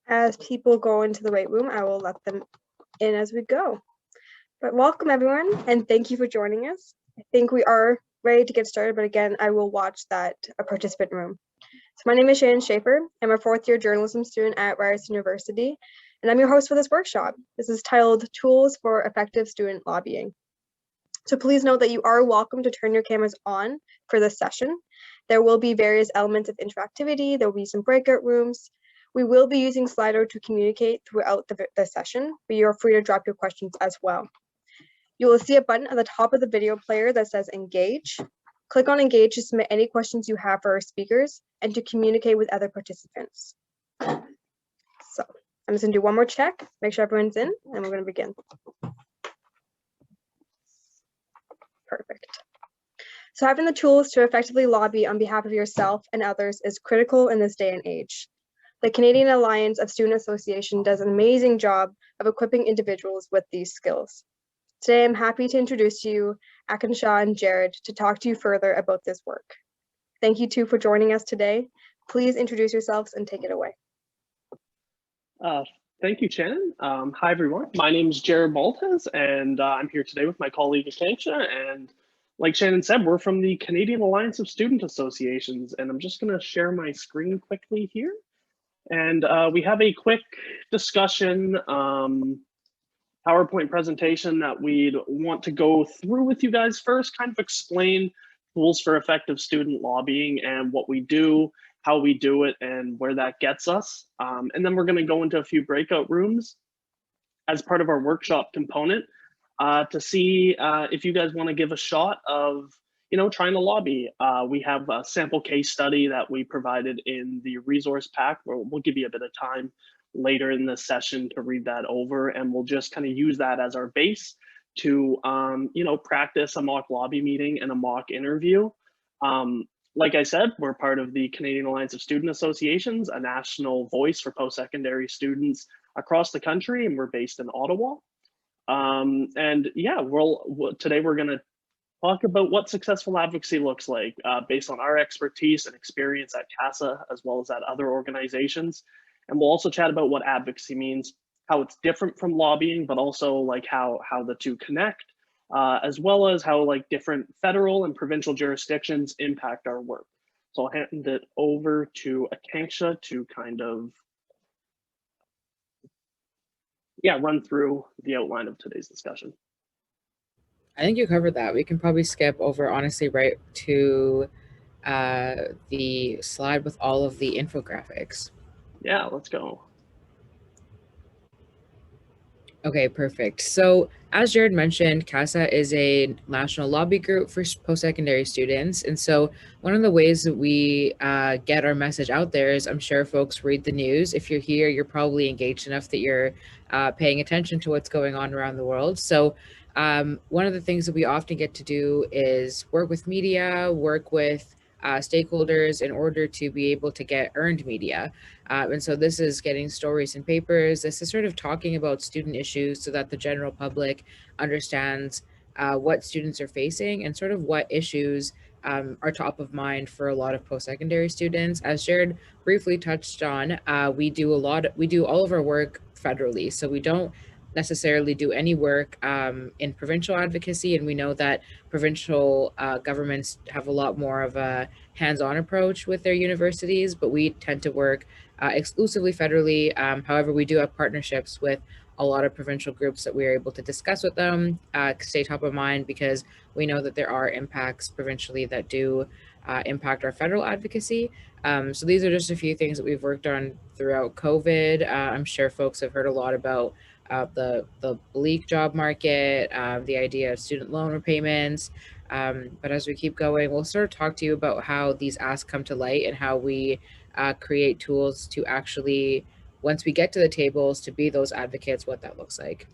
As people go into the wait room, I will let them in as we go. But welcome everyone, and thank you for joining us. I think we are ready to get started, but again, I will watch that participant room. So my name is Shannon Schaefer. I'm a fourth year journalism student at Ryerson University, and I'm your host for this workshop. This is titled Tools for Effective Student Lobbying. So please note that you are welcome to turn your cameras on for this session. There will be various elements of interactivity. There will be some breakout rooms. We will be using Slido to communicate throughout the session, but you're free to drop your questions as well. You will see a button at the top of the video player that says Engage. Click on Engage to submit any questions you have for our speakers and to communicate with other participants. So I'm just gonna do one more check, make sure everyone's in, and we're gonna begin. Perfect. So having the tools to effectively lobby on behalf of yourself and others is critical in this day and age. The Canadian Alliance of Student Association does an amazing job of equipping individuals with these skills. Today, I'm happy to introduce to you Akansha and Jared to talk to you further about this work. Thank you two for joining us today. Please introduce yourselves and take it away. Thank you, Shannon. Hi, everyone. My name is Jared Maltez, and I'm here today with my colleague Akansha. And like Shannon said, we're from the Canadian Alliance of Student Associations, and I'm just going to share my screen quickly here. And we have a quick discussion PowerPoint presentation that we'd want to go through with you guys first, kind of explain tools for effective student lobbying and what we do, how we do it, and where that gets us. And then we're going to go into a few breakout rooms as part of our workshop component to see if you guys want to give a shot of trying to lobby. We have a sample case study that we provided in the resource pack where we'll give you a bit of time later in the session to read that over, and we'll just kind of use that as our base to practice a mock lobby meeting and a mock interview. Like I said, we're part of the Canadian Alliance of Student Associations, a national voice for post-secondary students across the country, and we're based in Ottawa. And yeah, today we're going to talk about what successful advocacy looks like based on our expertise and experience at CASA, as well as at other organizations. And we'll also chat about what advocacy means, how it's different from lobbying, but also like how the two connect, as well as how like different federal and provincial jurisdictions impact our work. So I'll hand it over to Akansha to kind of, run through the outline of today's discussion. I think you covered that. We can probably skip over, honestly, right to the slide with all of the infographics. Yeah, let's go. Okay, perfect. So as Jared mentioned, CASA is a national lobby group for post-secondary students. And so one of the ways that we get our message out there is, I'm sure folks read the news. If you're here, you're probably engaged enough that you're paying attention to what's going on around the world. So one of the things that we often get to do is work with media, work with stakeholders in order to be able to get earned media. And so this is getting stories in papers. This is sort of talking about student issues so that the general public understands what students are facing and sort of what issues are top of mind for a lot of post-secondary students. As Jared briefly touched on, we do all of our work federally. So we don't necessarily do any work in provincial advocacy, and we know that provincial governments have a lot more of a hands-on approach with their universities, but we tend to work exclusively federally. However, we do have partnerships with a lot of provincial groups that we are able to discuss with them, stay top of mind, because we know that there are impacts provincially that do impact our federal advocacy. So these are just a few things that we've worked on throughout COVID. I'm sure folks have heard a lot about the bleak job market, the idea of student loan repayments. But as we keep going, we'll sort of talk to you about how these asks come to light and how we create tools to actually, once we get to the tables, to be those advocates, what that looks like.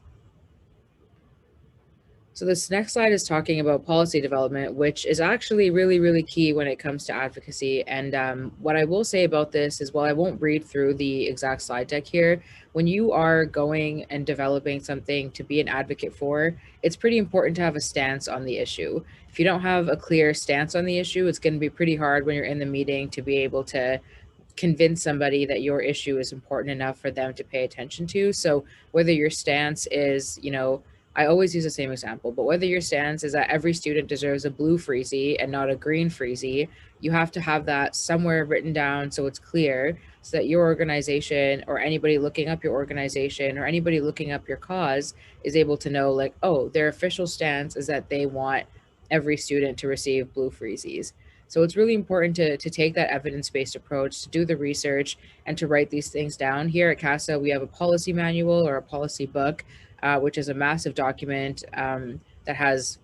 So this next slide is talking about policy development, which is actually really, really key when it comes to advocacy. And what I will say about this is, while I won't read through the exact slide deck here, when you are going and developing something to be an advocate for, it's pretty important to have a stance on the issue. If you don't have a clear stance on the issue, it's going to be pretty hard when you're in the meeting to be able to convince somebody that your issue is important enough for them to pay attention to. So whether your stance is, I always use the same example, but whether your stance is that every student deserves a blue freezy and not a green freezy, you have to have that somewhere written down so it's clear, so that your organization or anybody looking up your organization or anybody looking up your cause is able to know, like, oh, their official stance is that they want every student to receive blue freezies. So it's really important to take that evidence-based approach, to do the research, and to write these things down. Here at CASA, we have a policy manual or a policy book, which is a massive document that has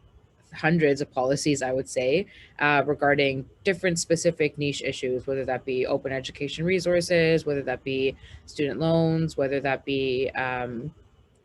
hundreds of policies, I would say, regarding different specific niche issues, whether that be open education resources, whether that be student loans, whether that be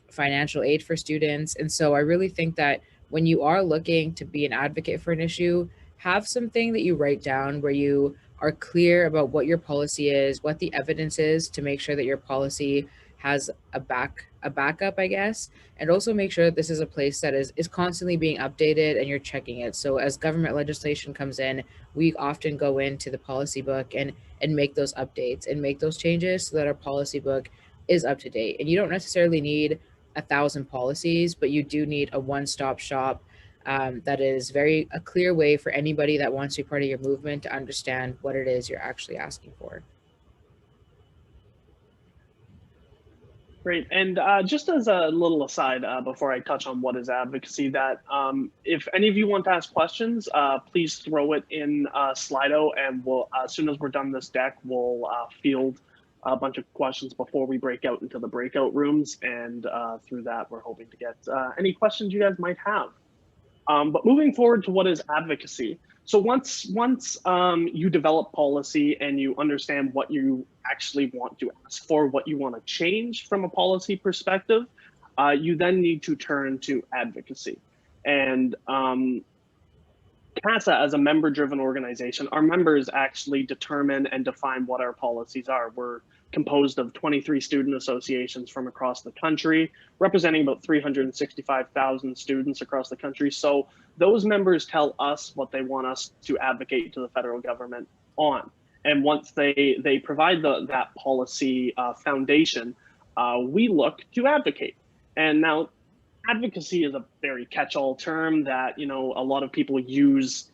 financial aid for students. And so I really think that when you are looking to be an advocate for an issue, have something that you write down where you are clear about what your policy is, what the evidence is, to make sure that your policy has a backup, I guess, and also make sure that this is a place that is constantly being updated and you're checking it. So as government legislation comes in, we often go into the policy book and make those updates and make those changes so that our policy book is up to date. And you don't necessarily need 1,000 policies, but you do need a one-stop shop that is a clear way for anybody that wants to be part of your movement to understand what it is you're actually asking for. Great. And just as a little aside, before I touch on what is advocacy, that if any of you want to ask questions, please throw it in Slido, and we'll, as soon as we're done this deck, we'll field a bunch of questions before we break out into the breakout rooms. And through that, we're hoping to get any questions you guys might have. But moving forward to what is advocacy. So once you develop policy and you understand what you actually want to ask for, what you want to change from a policy perspective, you then need to turn to advocacy. And CASA, as a member-driven organization, our members actually determine and define what our policies are. We're composed of 23 student associations from across the country, representing about 365,000 students across the country. So those members tell us what they want us to advocate to the federal government on. And once they provide that policy foundation, we look to advocate. And now, advocacy is a very catch-all term that, a lot of people use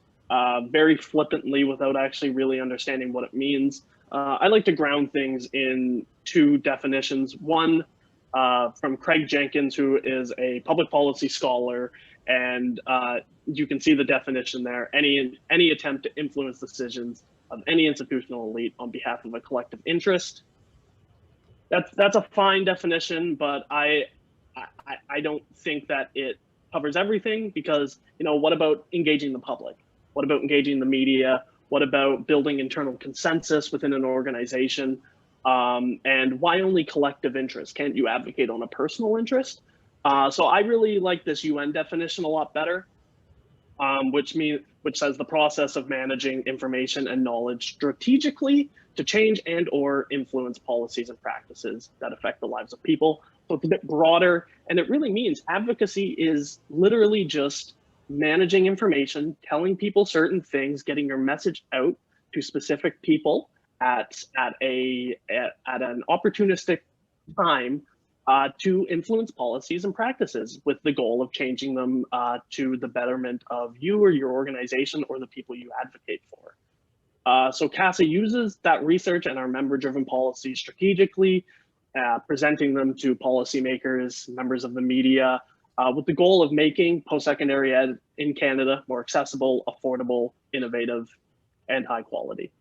very flippantly without actually really understanding what it means. I like to ground things in two definitions. One from Craig Jenkins, who is a public policy scholar, and you can see the definition there: any attempt to influence decisions of any institutional elite on behalf of a collective interest. That's a fine definition, but I don't think that it covers everything, because, what about engaging the public? What about engaging the media? What about building internal consensus within an organization? And why only collective interest? Can't you advocate on a personal interest? So I really like this UN definition a lot better, which says the process of managing information and knowledge strategically to change and or influence policies and practices that affect the lives of people. So it's a bit broader, and it really means advocacy is literally just managing information, telling people certain things, getting your message out to specific people at an opportunistic time to influence policies and practices with the goal of changing them to the betterment of you or your organization or the people you advocate for. So CASA uses that research and our member-driven policies strategically, presenting them to policymakers, members of the media, with the goal of making post-secondary ed in Canada more accessible, affordable, innovative, and high quality.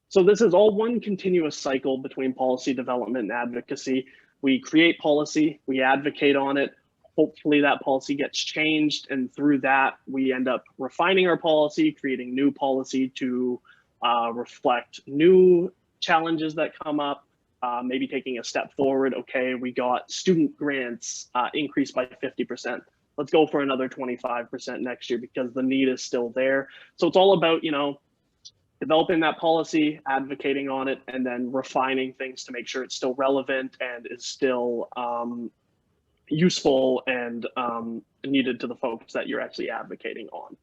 So this is all one continuous cycle between policy development and advocacy. We create policy, we advocate on it, hopefully that policy gets changed, and through that, we end up refining our policy, creating new policy to reflect new challenges that come up, maybe taking a step forward. Okay, we got student grants increased by 50%. Let's go for another 25% next year because the need is still there. So it's all about, developing that policy, advocating on it, and then refining things to make sure it's still relevant and is still useful and needed to the folks that you're actually advocating on.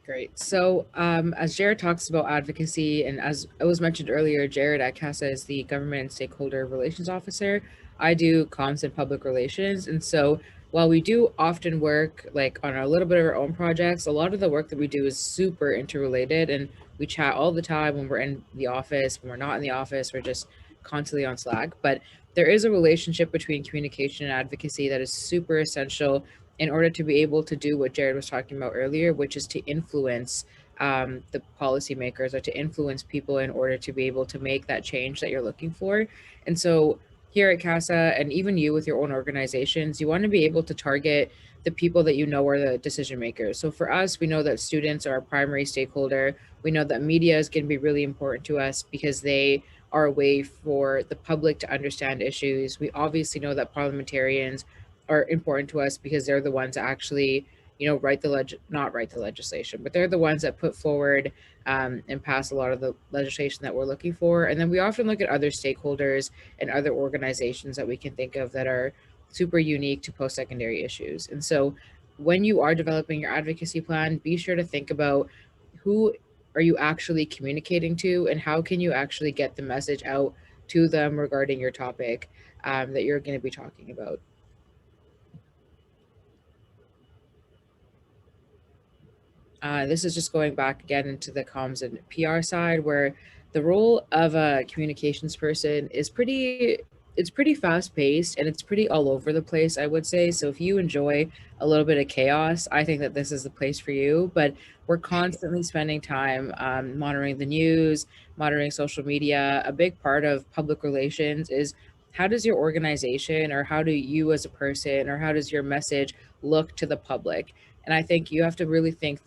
Great. So, as Jared talks about advocacy, and as it was mentioned earlier, Jared at CASA is the Government and Stakeholder Relations Officer. I do comms and public relations. And so, while we do often work like on a little bit of our own projects, a lot of the work that we do is super interrelated. And we chat all the time when we're in the office, when we're not in the office, we're just constantly on Slack. But there is a relationship between communication and advocacy that is super essential in order to be able to do what Jared was talking about earlier, which is to influence the policymakers or to influence people in order to be able to make that change that you're looking for. And so here at CASA, and even you with your own organizations, you want to be able to target the people that you know are the decision makers. So for us, we know that students are our primary stakeholder. We know that media is going to be really important to us because they are a way for the public to understand issues. We obviously know that parliamentarians are important to us because they're the ones that actually, write the not write the legislation, but they're the ones that put forward and pass a lot of the legislation that we're looking for. And then we often look at other stakeholders and other organizations that we can think of that are super unique to post-secondary issues. And so when you are developing your advocacy plan, be sure to think about who are you actually communicating to and how can you actually get the message out to them regarding your topic that you're going to be talking about. This is just going back again into the comms and PR side, where the role of a communications person is it's pretty fast paced and it's pretty all over the place, I would say. So if you enjoy a little bit of chaos, I think that this is the place for you. But we're constantly spending time monitoring the news, monitoring social media. A big part of public relations is how does your organization or how do you as a person or how does your message look to the public? And I think you have to really think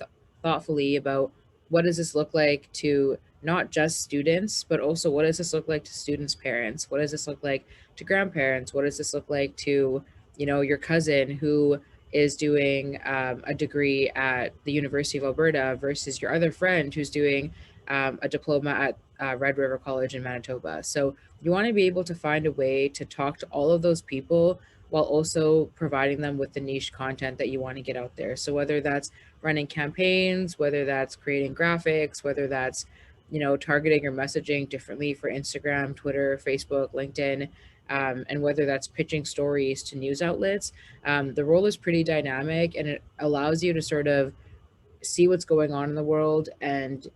thoughtfully about what does this look like to not just students, but also what does this look like to students' parents? What does this look like to grandparents? What does this look like to, your cousin who is doing a degree at the University of Alberta versus your other friend who's doing a diploma at Red River College in Manitoba. So you want to be able to find a way to talk to all of those people while also providing them with the niche content that you want to get out there. So whether that's running campaigns, whether that's creating graphics, whether that's, targeting your messaging differently for Instagram, Twitter, Facebook, LinkedIn, and whether that's pitching stories to news outlets, the role is pretty dynamic and it allows you to sort of see what's going on in the world and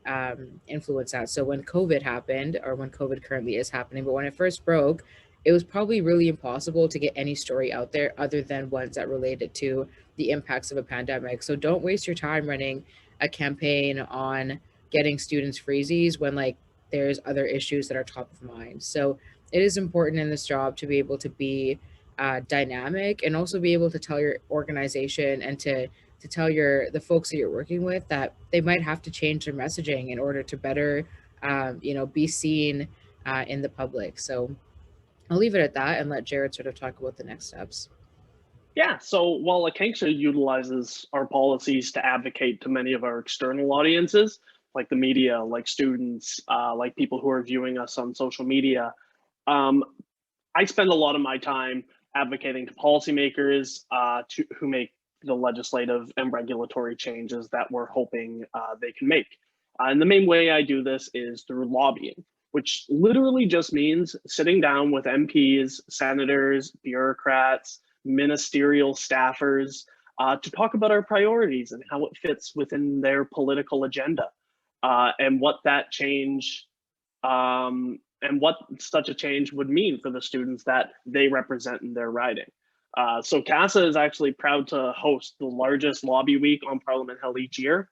influence that. So when COVID happened, or when COVID currently is happening, but when it first broke, it was probably really impossible to get any story out there other than ones that related to the impacts of a pandemic. So don't waste your time running a campaign on getting students freezies when like there's other issues that are top of mind. So it is important in this job to be able to be dynamic and also be able to tell your organization and to tell the folks that you're working with that they might have to change their messaging in order to better be seen in the public. So I'll leave it at that and let Jared sort of talk about the next steps. Yeah, so while Acacia utilizes our policies to advocate to many of our external audiences, like the media, like students, like people who are viewing us on social media, I spend a lot of my time advocating to policymakers who make the legislative and regulatory changes that we're hoping they can make. And the main way I do this is through lobbying, which literally just means sitting down with MPs, senators, bureaucrats, ministerial staffers to talk about our priorities and how it fits within their political agenda and what that change and what such a change would mean for the students that they represent in their riding. So CASA is actually proud to host the largest lobby week on Parliament Hill each year.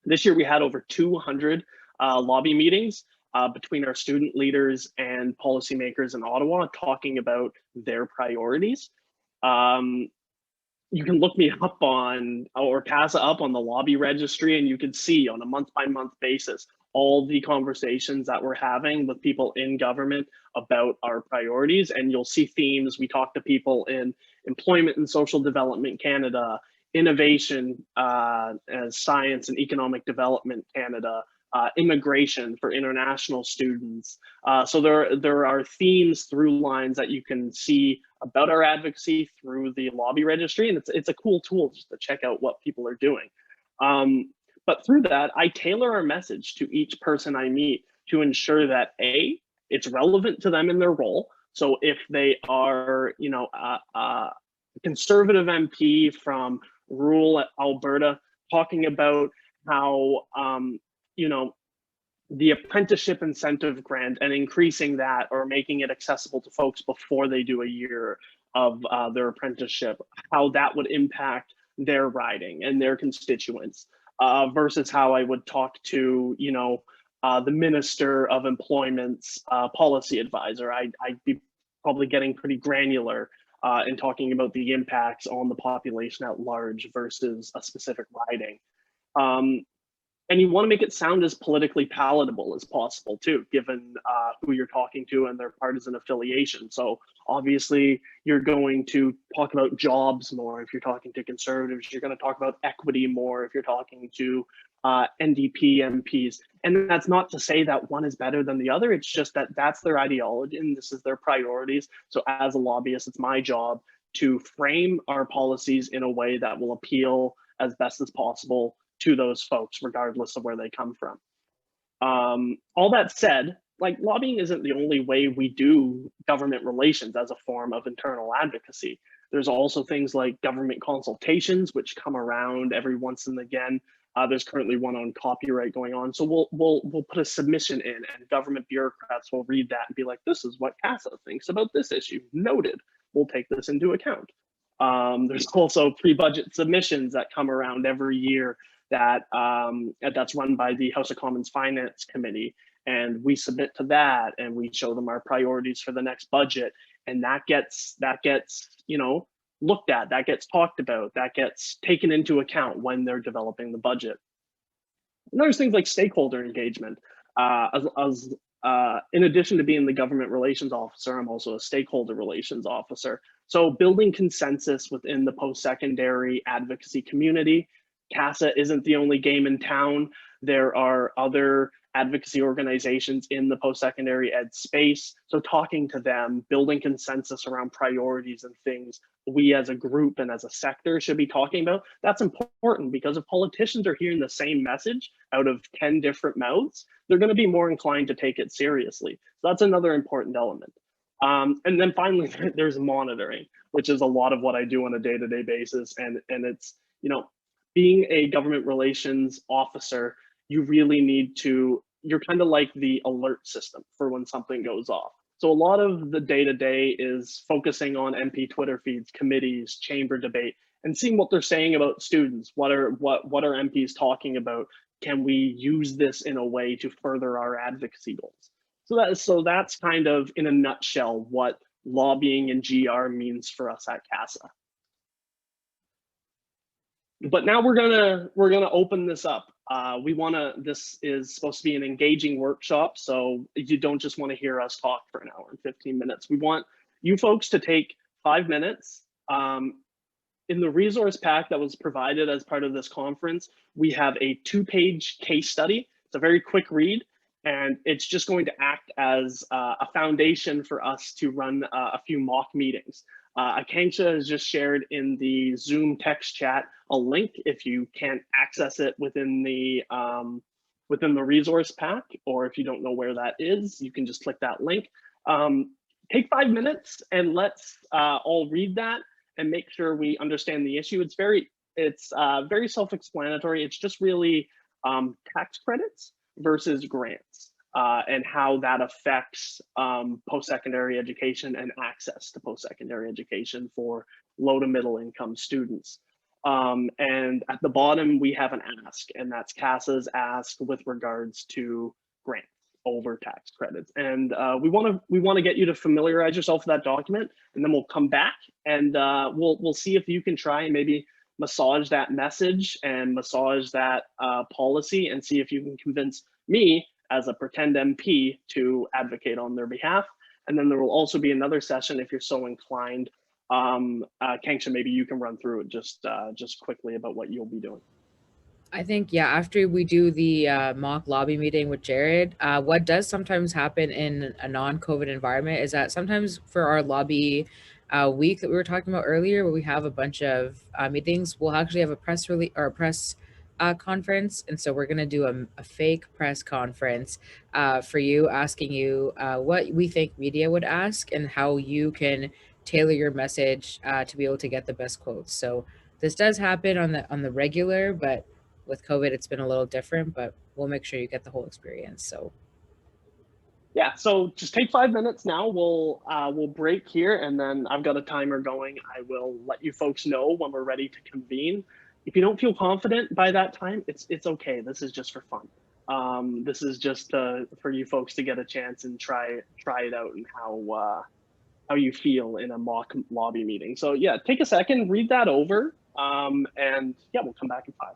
This year we had over 200 lobby meetings between our student leaders and policymakers in Ottawa talking about their priorities. You can look me up on, or CASA up on the lobby registry, and you can see on a month-by-month basis all the conversations that we're having with people in government about our priorities. And you'll see themes. We talk to people in Employment and Social Development Canada, Innovation, Science and Economic Development Canada, immigration for international students. So there are themes, through lines that you can see about our advocacy through the lobby registry, and it's a cool tool just to check out what people are doing. But through that, I tailor our message to each person I meet to ensure that A, it's relevant to them in their role. So if they are, a conservative MP from rural Alberta talking about how, the apprenticeship incentive grant and increasing that or making it accessible to folks before they do a year of their apprenticeship, how that would impact their riding and their constituents, versus how I would talk to, the Minister of Employment's policy advisor. I'd be probably getting pretty granular in talking about the impacts on the population at large versus a specific riding. And you want to make it sound as politically palatable as possible too, given who you're talking to and their partisan affiliation. So obviously you're going to talk about jobs more if you're talking to conservatives. You're going to talk about equity more if you're talking to NDP MPs. And that's not to say that one is better than the other. It's just that that's their ideology and this is their priorities. So as a lobbyist, it's my job to frame our policies in a way that will appeal as best as possible to those folks, regardless of where they come from. All that said, like, lobbying isn't the only way we do government relations as a form of internal advocacy. There's also things like government consultations, which come around every once and again. There's currently one on copyright going on. So we'll put a submission in and government bureaucrats will read that and be like, this is what CASA thinks about this issue. Noted. We'll take this into account. There's also pre-budget submissions that come around every year that's run by the House of Commons Finance Committee, and we submit to that and we show them our priorities for the next budget, and that gets looked at, that gets talked about, that gets taken into account when they're developing the budget. And there's things like stakeholder engagement. In addition to being the government relations officer, I'm also a stakeholder relations officer. So building consensus within the post-secondary advocacy community. CASA isn't the only game in town. There are other advocacy organizations in the post-secondary ed space. So talking to them, building consensus around priorities and things we as a group and as a sector should be talking about, that's important, because if politicians are hearing the same message out of 10 different mouths, they're going to be more inclined to take it seriously. So that's another important element. And then finally, there's monitoring, which is a lot of what I do on a day-to-day basis. And it's, being a government relations officer, you really need to, you're kind of like the alert system for when something goes off. So a lot of the day-to-day is focusing on MP Twitter feeds, committees, chamber debate, and seeing what they're saying about students. What are MPs talking about? Can we use this in a way to further our advocacy goals? So that's kind of, in a nutshell, what lobbying and GR means for us at CASA. But now we're gonna open this up. This is supposed to be an engaging workshop, so you don't just want to hear us talk for an hour and 15 minutes. We want you folks to take 5 minutes. In the resource pack that was provided as part of this conference, we have a 2-page case study. It's a very quick read, and it's just going to act as a foundation for us to run a few mock meetings. Akanksha has just shared in the Zoom text chat a link if you can't access it within the resource pack, or if you don't know where that is, you can just click that link. Take 5 minutes and let's all read that and make sure we understand the issue. It's very self-explanatory. It's just really tax credits versus grants. And how that affects post-secondary education and access to post-secondary education for low to middle income students. And at the bottom, we have an ask, and that's CASA's ask with regards to grants over tax credits. And we want to get you to familiarize yourself with that document, and then we'll come back and we'll see if you can try and maybe massage that message and massage that policy, and see if you can convince me as a pretend MP to advocate on their behalf. And then there will also be another session if you're so inclined. Kanksha, maybe you can run through it just quickly about what you'll be doing. I think, yeah, after we do the mock lobby meeting with Jared, what does sometimes happen in a non-COVID environment is that sometimes for our lobby week that we were talking about earlier, where we have a bunch of meetings, we'll actually have a press release or a press conference. And so we're going to do a fake press conference for you, asking you what we think media would ask and how you can tailor your message to be able to get the best quotes. So this does happen on the regular, but with COVID, it's been a little different, but we'll make sure you get the whole experience. So Yeah, so just take 5 minutes now. We'll break here, and then I've got a timer going. I will let you folks know when we're ready to convene. If you don't feel confident by that time, it's okay. This is just for fun. This is just for you folks to get a chance and try it out and how you feel in a mock lobby meeting. So yeah, take a second, read that over, and yeah, we'll come back in 5.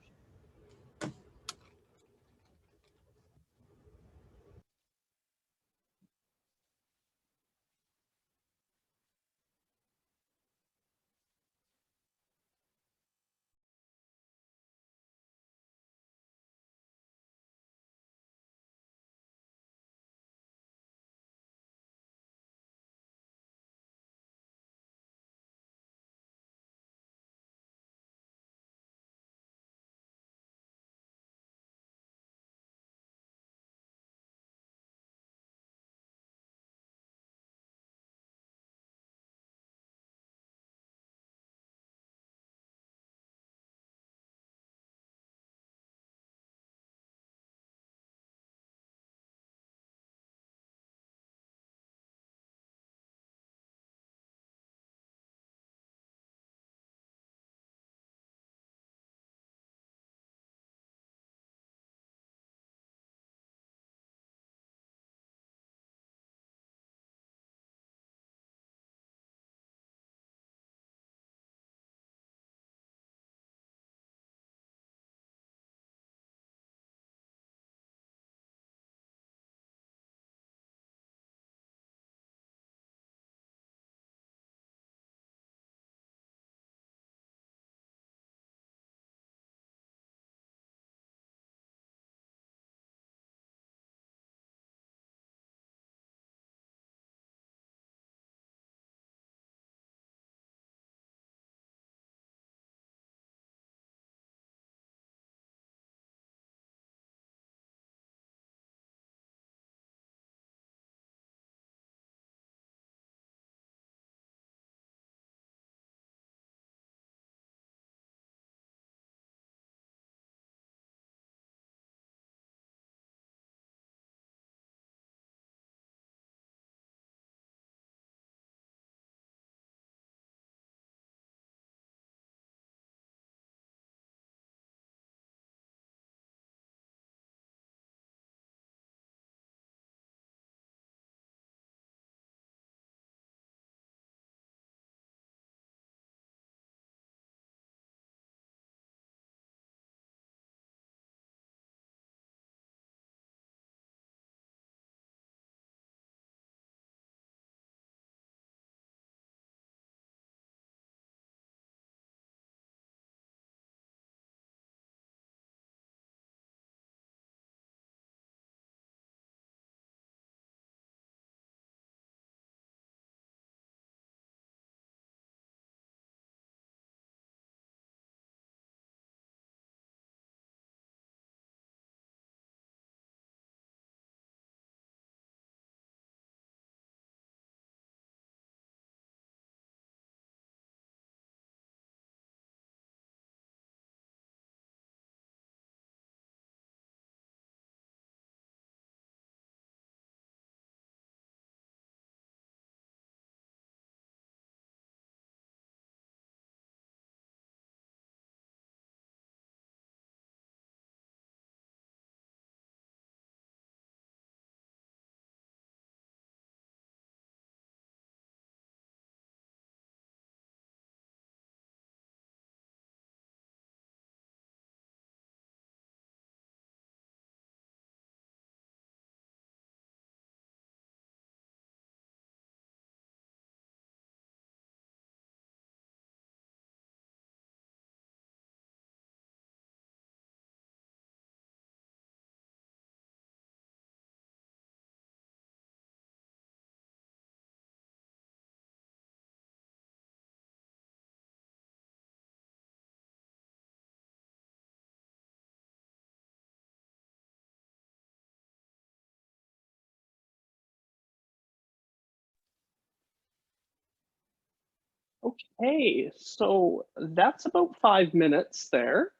Okay, so that's about 5 minutes there.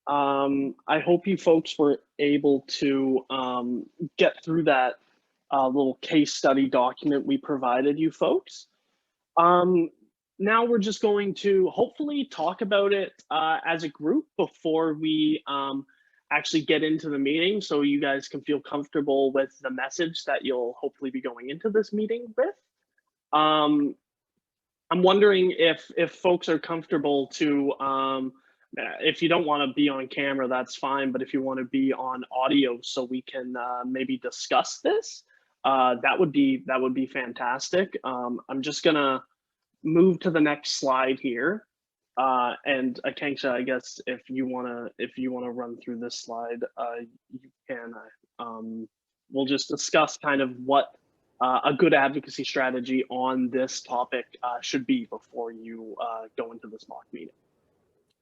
I hope you folks were able to get through that little case study document we provided you folks. Um, Now we're just going to hopefully talk about it as a group before we actually get into the meeting, so you guys can feel comfortable with the message that you'll hopefully be going into this meeting with. I'm wondering if folks are comfortable to, if you don't want to be on camera, that's fine. But if you want to be on audio, so we can maybe discuss this, that would be fantastic. I'm just gonna move to the next slide here, and Akanksha, I guess if you wanna run through this slide, you can. We'll just discuss kind of what a good advocacy strategy on this topic should be before you go into this mock meeting.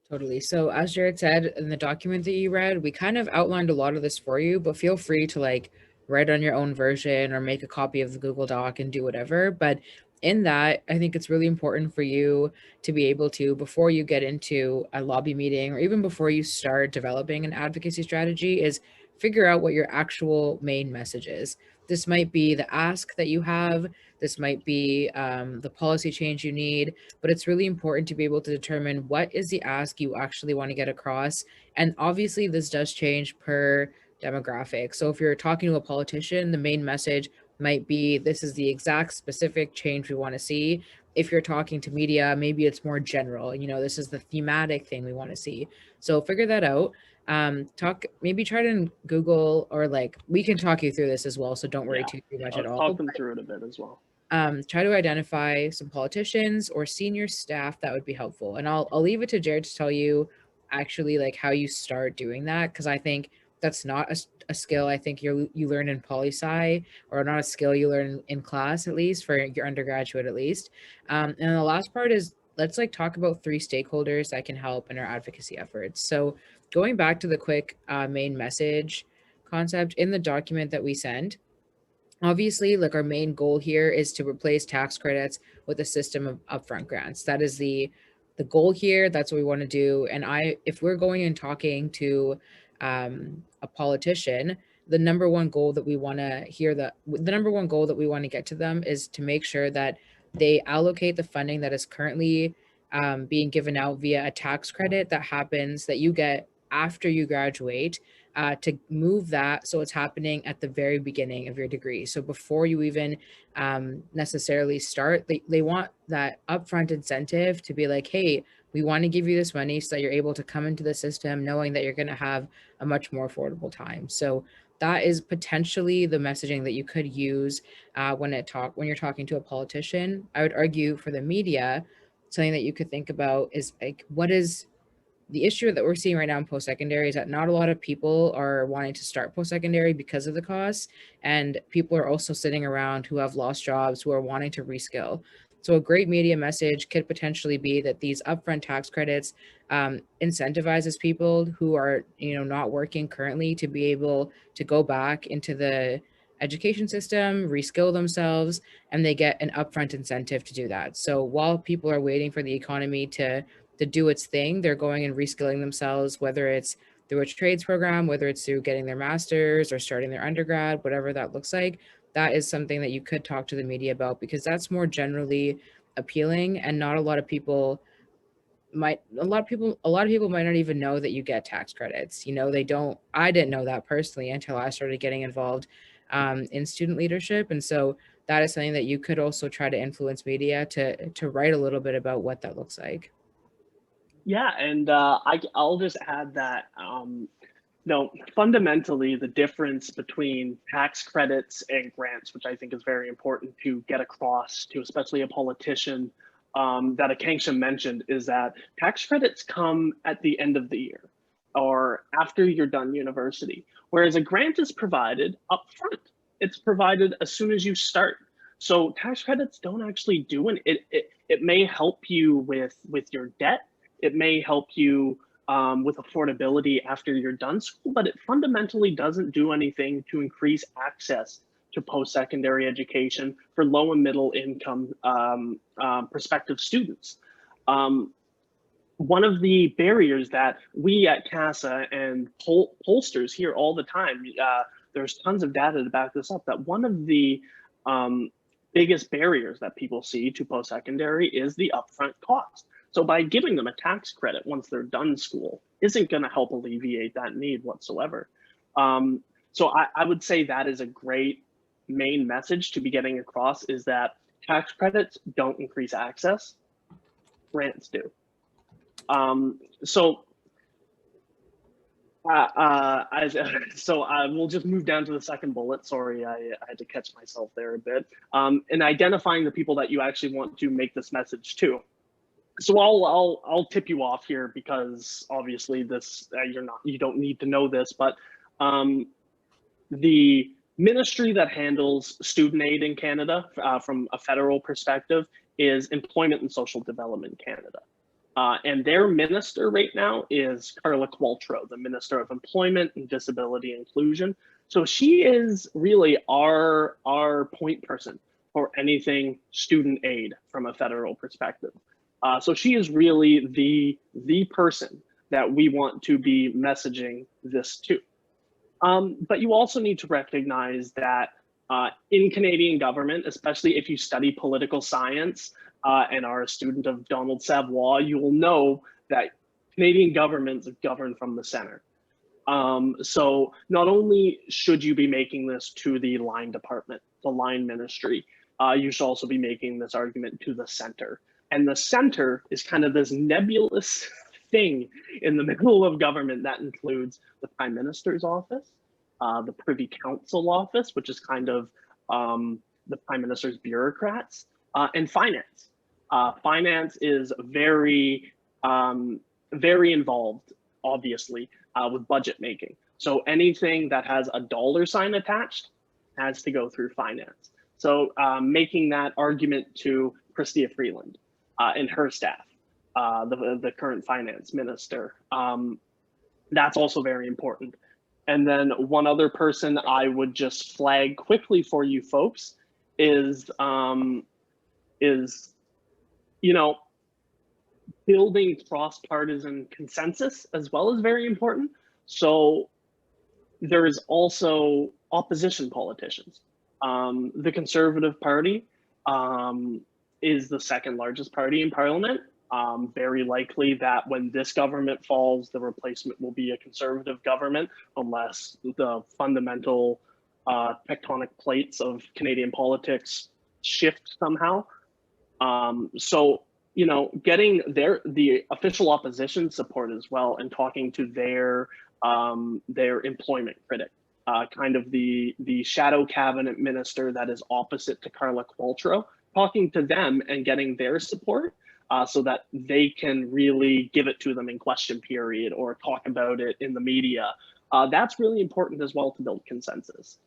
Totally. So as Jared said in the document that you read, we kind of outlined a lot of this for you, but feel free to like write on your own version or make a copy of the Google Doc and do whatever. But in that, I think it's really important for you to be able to, before you get into a lobby meeting or even before you start developing an advocacy strategy, is figure out what your actual main message is. This might be the ask that you have. This might be the policy change you need, but it's really important to be able to determine what is the ask you actually want to get across. And obviously this does change per demographic. So if you're talking to a politician, the main message might be, this is the exact specific change we want to see. If you're talking to media, maybe it's more general, this is the thematic thing we want to see. So figure that out. Maybe try to Google, or like, we can talk you through this as well, so don't worry too much at all. Talk them through it a bit as well. Try to identify some politicians or senior staff that would be helpful. And I'll leave it to Jared to tell you actually like how you start doing that, because I think that's not a skill I think you learn in poli-sci, or not a skill you learn in class, at least for your undergraduate at least. And the last part is, let's like talk about 3 stakeholders that can help in our advocacy efforts. So going back to the quick main message concept in the document that we send, obviously, like our main goal here is to replace tax credits with a system of upfront grants. That is the goal here. That's what we want to do. And if we're going and talking to a politician, the number one goal that we want to get to them is to make sure that they allocate the funding that is currently being given out via a tax credit that you get after you graduate, to move that so it's happening at the very beginning of your degree. So before you even necessarily start, they want that upfront incentive to be like, hey, we want to give you this money so that you're able to come into the system knowing that you're going to have a much more affordable time. So that is potentially the messaging that you could use when you're talking to a politician. I would argue for the media, something that you could think about is like, what is the issue that we're seeing right now in post-secondary is that not a lot of people are wanting to start post-secondary because of the costs, and people are also sitting around who have lost jobs, who are wanting to reskill. So a great media message could potentially be that these upfront tax credits incentivizes people who are not working currently to be able to go back into the education system, reskill themselves, and they get an upfront incentive to do that. So while people are waiting for the economy to do its thing, they're going and reskilling themselves, whether it's through a trades program, whether it's through getting their master's or starting their undergrad, whatever that looks like. That is something that you could talk to the media about, because that's more generally appealing, and not a lot of people might not even know that you get tax credits. I didn't know that personally until I started getting involved in student leadership. And so that is something that you could also try to influence media to write a little bit about what that looks like. Yeah, and I'll just add that fundamentally the difference between tax credits and grants, which I think is very important to get across to especially a politician, that Akanksha mentioned, is that tax credits come at the end of the year or after you're done university, whereas a grant is provided upfront. It's provided as soon as you start. So tax credits don't actually do it may help you with your debt. It may help you with affordability after you're done school, but it fundamentally doesn't do anything to increase access to post-secondary education for low and middle income prospective students. One of the barriers that we at CASA and pollsters hear all the time, there's tons of data to back this up, that one of the biggest barriers that people see to post-secondary is the upfront cost. So by giving them a tax credit once they're done school isn't going to help alleviate that need whatsoever. So I would say that is a great main message to be getting across, is that tax credits don't increase access, grants do. So we'll just move down to the second bullet. Sorry, I had to catch myself there a bit. And identifying the people that you actually want to make this message to. So I'll tip you off here, because obviously this you don't need to know this, but the ministry that handles student aid in Canada from a federal perspective is Employment and Social Development Canada. And their minister right now is Carla Qualtrough, the Minister of Employment and Disability Inclusion. So she is really our point person for anything student aid from a federal perspective. So she is really the person that we want to be messaging this to. But you also need to recognize that in Canadian government, especially if you study political science and are a student of Donald Savoy, you will know that Canadian governments govern from the center. So not only should you be making this to the line department, the line ministry, you should also be making this argument to the center. And the center is kind of this nebulous thing in the middle of government that includes the Prime Minister's office, the Privy Council office, which is kind of the Prime Minister's bureaucrats, and finance. Finance is very, very involved, obviously, with budget making. So anything that has a dollar sign attached has to go through finance. So making that argument to Chrystia Freeland and her staff, the current finance minister, that's also very important. And then one other person I would just flag quickly for you folks is building cross-partisan consensus as well is very important. So there is also opposition politicians. The Conservative Party is the second largest party in Parliament. Very likely that when this government falls, the replacement will be a Conservative government, unless the fundamental tectonic plates of Canadian politics shift somehow. So, getting the official opposition support as well, and talking to their employment critic, kind of the shadow cabinet minister that is opposite to Carla Qualtrough, talking to them and getting their support so that they can really give it to them in question period or talk about it in the media. That's really important as well to build consensus.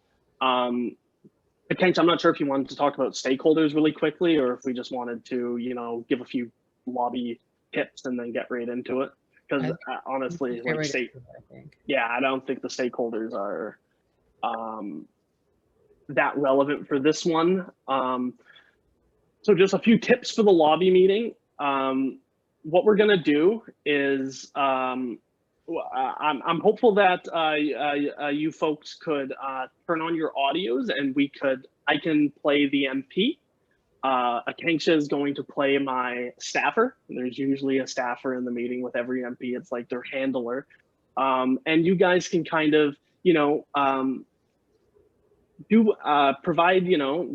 Kent, I'm not sure if you wanted to talk about stakeholders really quickly, or if we just wanted to, give a few lobby tips and then get right into it. Because honestly, I don't think the stakeholders are that relevant for this one. So just a few tips for the lobby meeting. What we're gonna do is I'm hopeful that you folks could turn on your audios and I can play the MP. Akanksha is going to play my staffer. There's usually a staffer in the meeting with every MP. It's like their handler. And you guys can kind of, provide,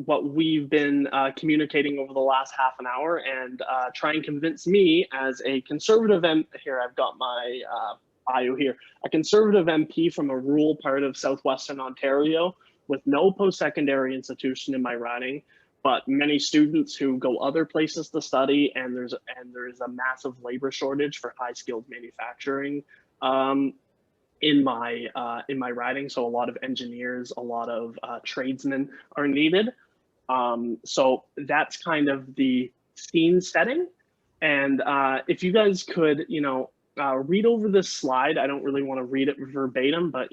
what we've been communicating over the last half an hour, and try and convince me as a conservative here, I've got my bio here, a conservative MP from a rural part of southwestern Ontario with no post-secondary institution in my riding, but many students who go other places to study, and there is a massive labor shortage for high-skilled manufacturing in my riding. So a lot of engineers, a lot of tradesmen are needed. So that's kind of the scene setting. And if you guys could, read over this slide. I don't really want to read it verbatim, but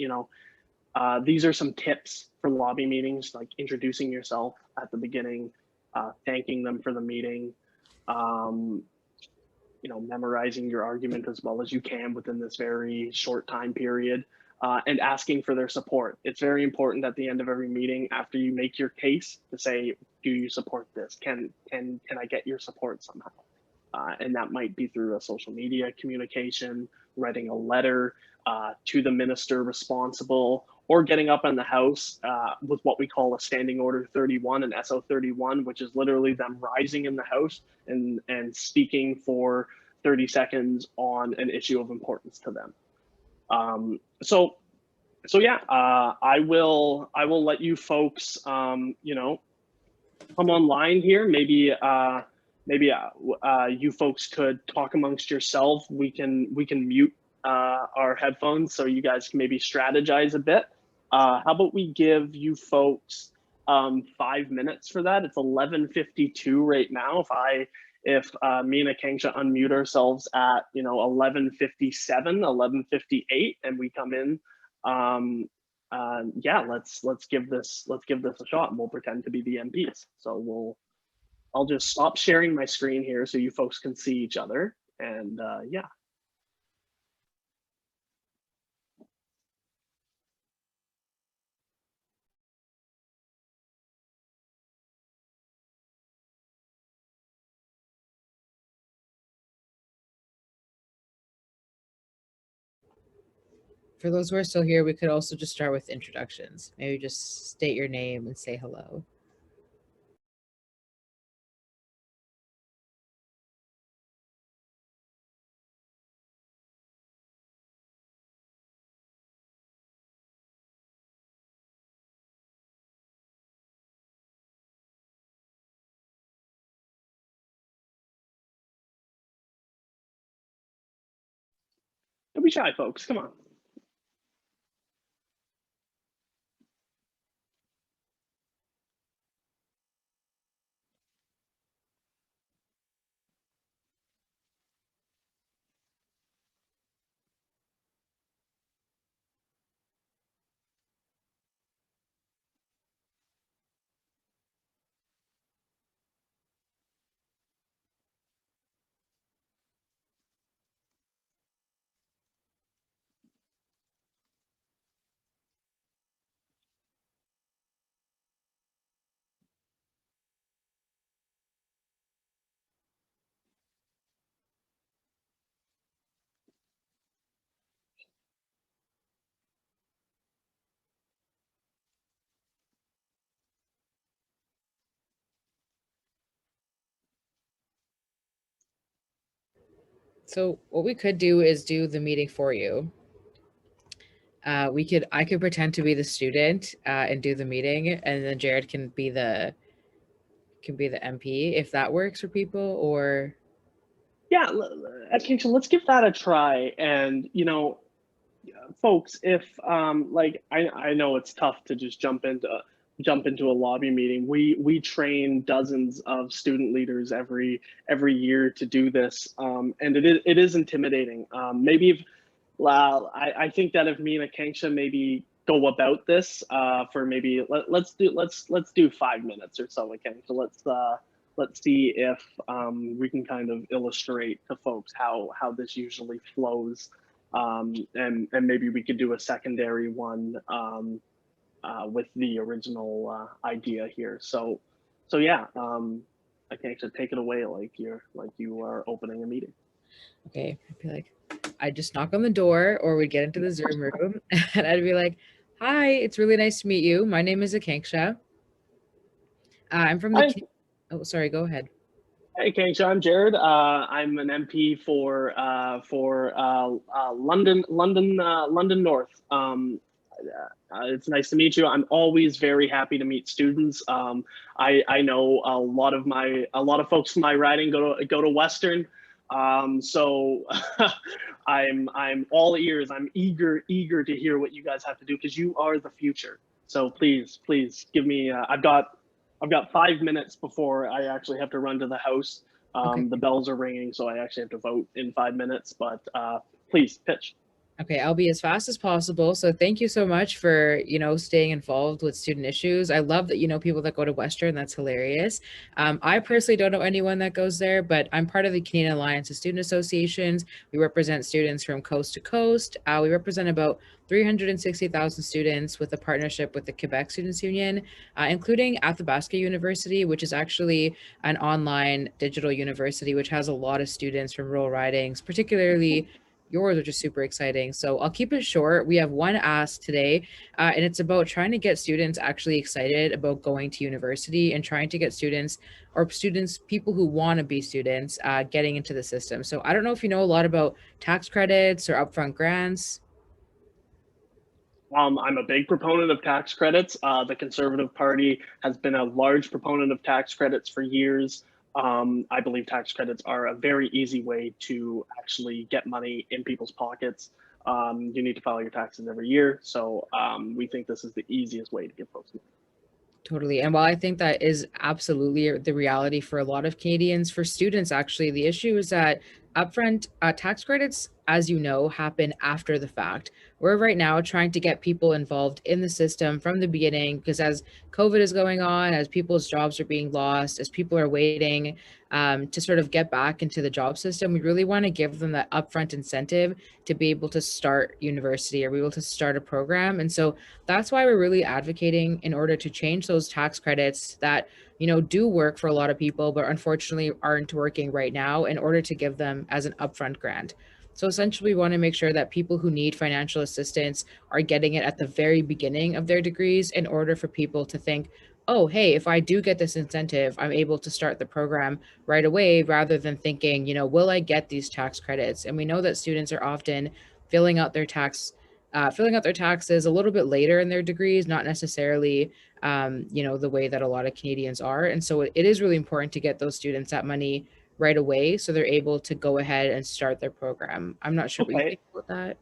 these are some tips for lobby meetings, like introducing yourself at the beginning, thanking them for the meeting, memorizing your argument as well as you can within this very short time period, and asking for their support. It's very important at the end of every meeting, after you make your case, to say, do you support this? Can I get your support somehow? And that might be through a social media communication, writing a letter to the minister responsible, or getting up in the House with what we call a Standing Order 31 and SO 31, which is literally them rising in the House and speaking for 30 seconds on an issue of importance to them. So yeah, I will let you folks, come online here. Maybe you folks could talk amongst yourself. We can mute our headphones so you guys can maybe strategize a bit. How about we give you folks 5 minutes for that? It's 11:52 right now. If me and Akanksha unmute ourselves at 11:57, 11:58, and we come in, yeah, let's give this a shot, and we'll pretend to be the MPs. So I'll just stop sharing my screen here so you folks can see each other, and yeah. For those who are still here, we could also just start with introductions. Maybe just state your name and say hello. Don't be shy, folks. Come on. So what we could do is do the meeting for you. I could pretend to be the student and do the meeting, and then Jared can be the MP if that works for people. Or Yeah, Akanksha, let's give that a try. And folks, if like I know it's tough to just jump into a lobby meeting. We train dozens of student leaders every year to do this, and it is intimidating. Maybe if I think that if me and Akanksha maybe go about this for maybe let's do 5 minutes or so, Akanksha. Let's see if we can kind of illustrate to folks how this usually flows, and maybe we could do a secondary one with the original idea here. So yeah, Akanksha, take it away like you are opening a meeting. okay, I'd be like, I'd just knock on the door, or we'd get into the Zoom room, and I'd be like, "Hi, it's really nice to meet you. My name is Akanksha. I'm from the." Hi. Oh, sorry. Go ahead. Hey, Akanksha, I'm Jared. I'm an MP for London North. It's nice to meet you. I'm always very happy to meet students. I know a lot of folks from my riding go to Western, so I'm all ears. I'm eager to hear what you guys have to do, because you are the future. So please give me. I've got 5 minutes before I actually have to run to the House. Okay. The bells are ringing, so I actually have to vote in 5 minutes. But please pitch. Okay, I'll be as fast as possible. So thank you so much for, staying involved with student issues. I love that you know people that go to Western. That's hilarious. I personally don't know anyone that goes there, but I'm part of the Canadian Alliance of Student Associations. We represent students from coast to coast. We represent about 360,000 students with a partnership with the Quebec Students Union, including Athabasca University, which is actually an online digital university, which has a lot of students from rural ridings, particularly yours, which is super exciting. So I'll keep it short. We have one ask today, and it's about trying to get students actually excited about going to university and trying to get people who want to be students, getting into the system. So I don't know if you know a lot about tax credits or upfront grants. I'm a big proponent of tax credits. The Conservative Party has been a large proponent of tax credits for years. I believe tax credits are a very easy way to actually get money in people's pockets. You need to file your taxes every year. So we think this is the easiest way to give folks money. Totally. And while I think that is absolutely the reality for a lot of Canadians, for students, actually, the issue is that upfront tax credits, as you know, happen after the fact. We're right now trying to get people involved in the system from the beginning because as COVID is going on, as people's jobs are being lost, as people are waiting to sort of get back into the job system, we really want to give them that upfront incentive to be able to start university or be able to start a program. And so that's why we're really advocating in order to change those tax credits that do work for a lot of people but unfortunately aren't working right now, in order to give them as an upfront grant. So essentially we want to make sure that people who need financial assistance are getting it at the very beginning of their degrees, in order for people to think, oh hey, if I do get this incentive, I'm able to start the program right away, rather than thinking, will I get these tax credits? And we know that students are often filling out their taxes a little bit later in their degrees, not necessarily, the way that a lot of Canadians are. And so it is really important to get those students that money right away so they're able to go ahead and start their program. I'm not sure what you Okay. think about that.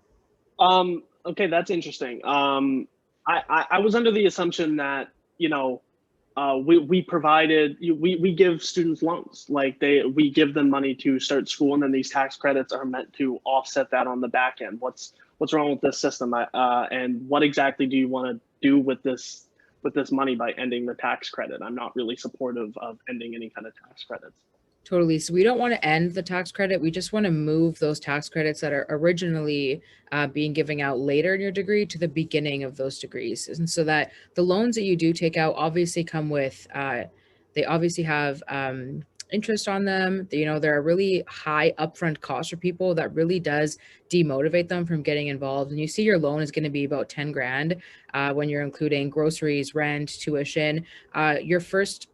Okay, that's interesting. I was under the assumption that, we provided, we give students loans, like we give them money to start school, and then these tax credits are meant to offset that on the back end. What's wrong with this system? And what exactly do you want to do with this money by ending the tax credit? I'm not really supportive of ending any kind of tax credits. Totally. So we don't want to end the tax credit. We just want to move those tax credits that are originally being given out later in your degree to the beginning of those degrees. And so that the loans that you do take out obviously come with, they obviously have interest on them. There are really high upfront costs for people that really does demotivate them from getting involved. And you see your loan is going to be about 10 grand when you're including groceries, rent, tuition. Your first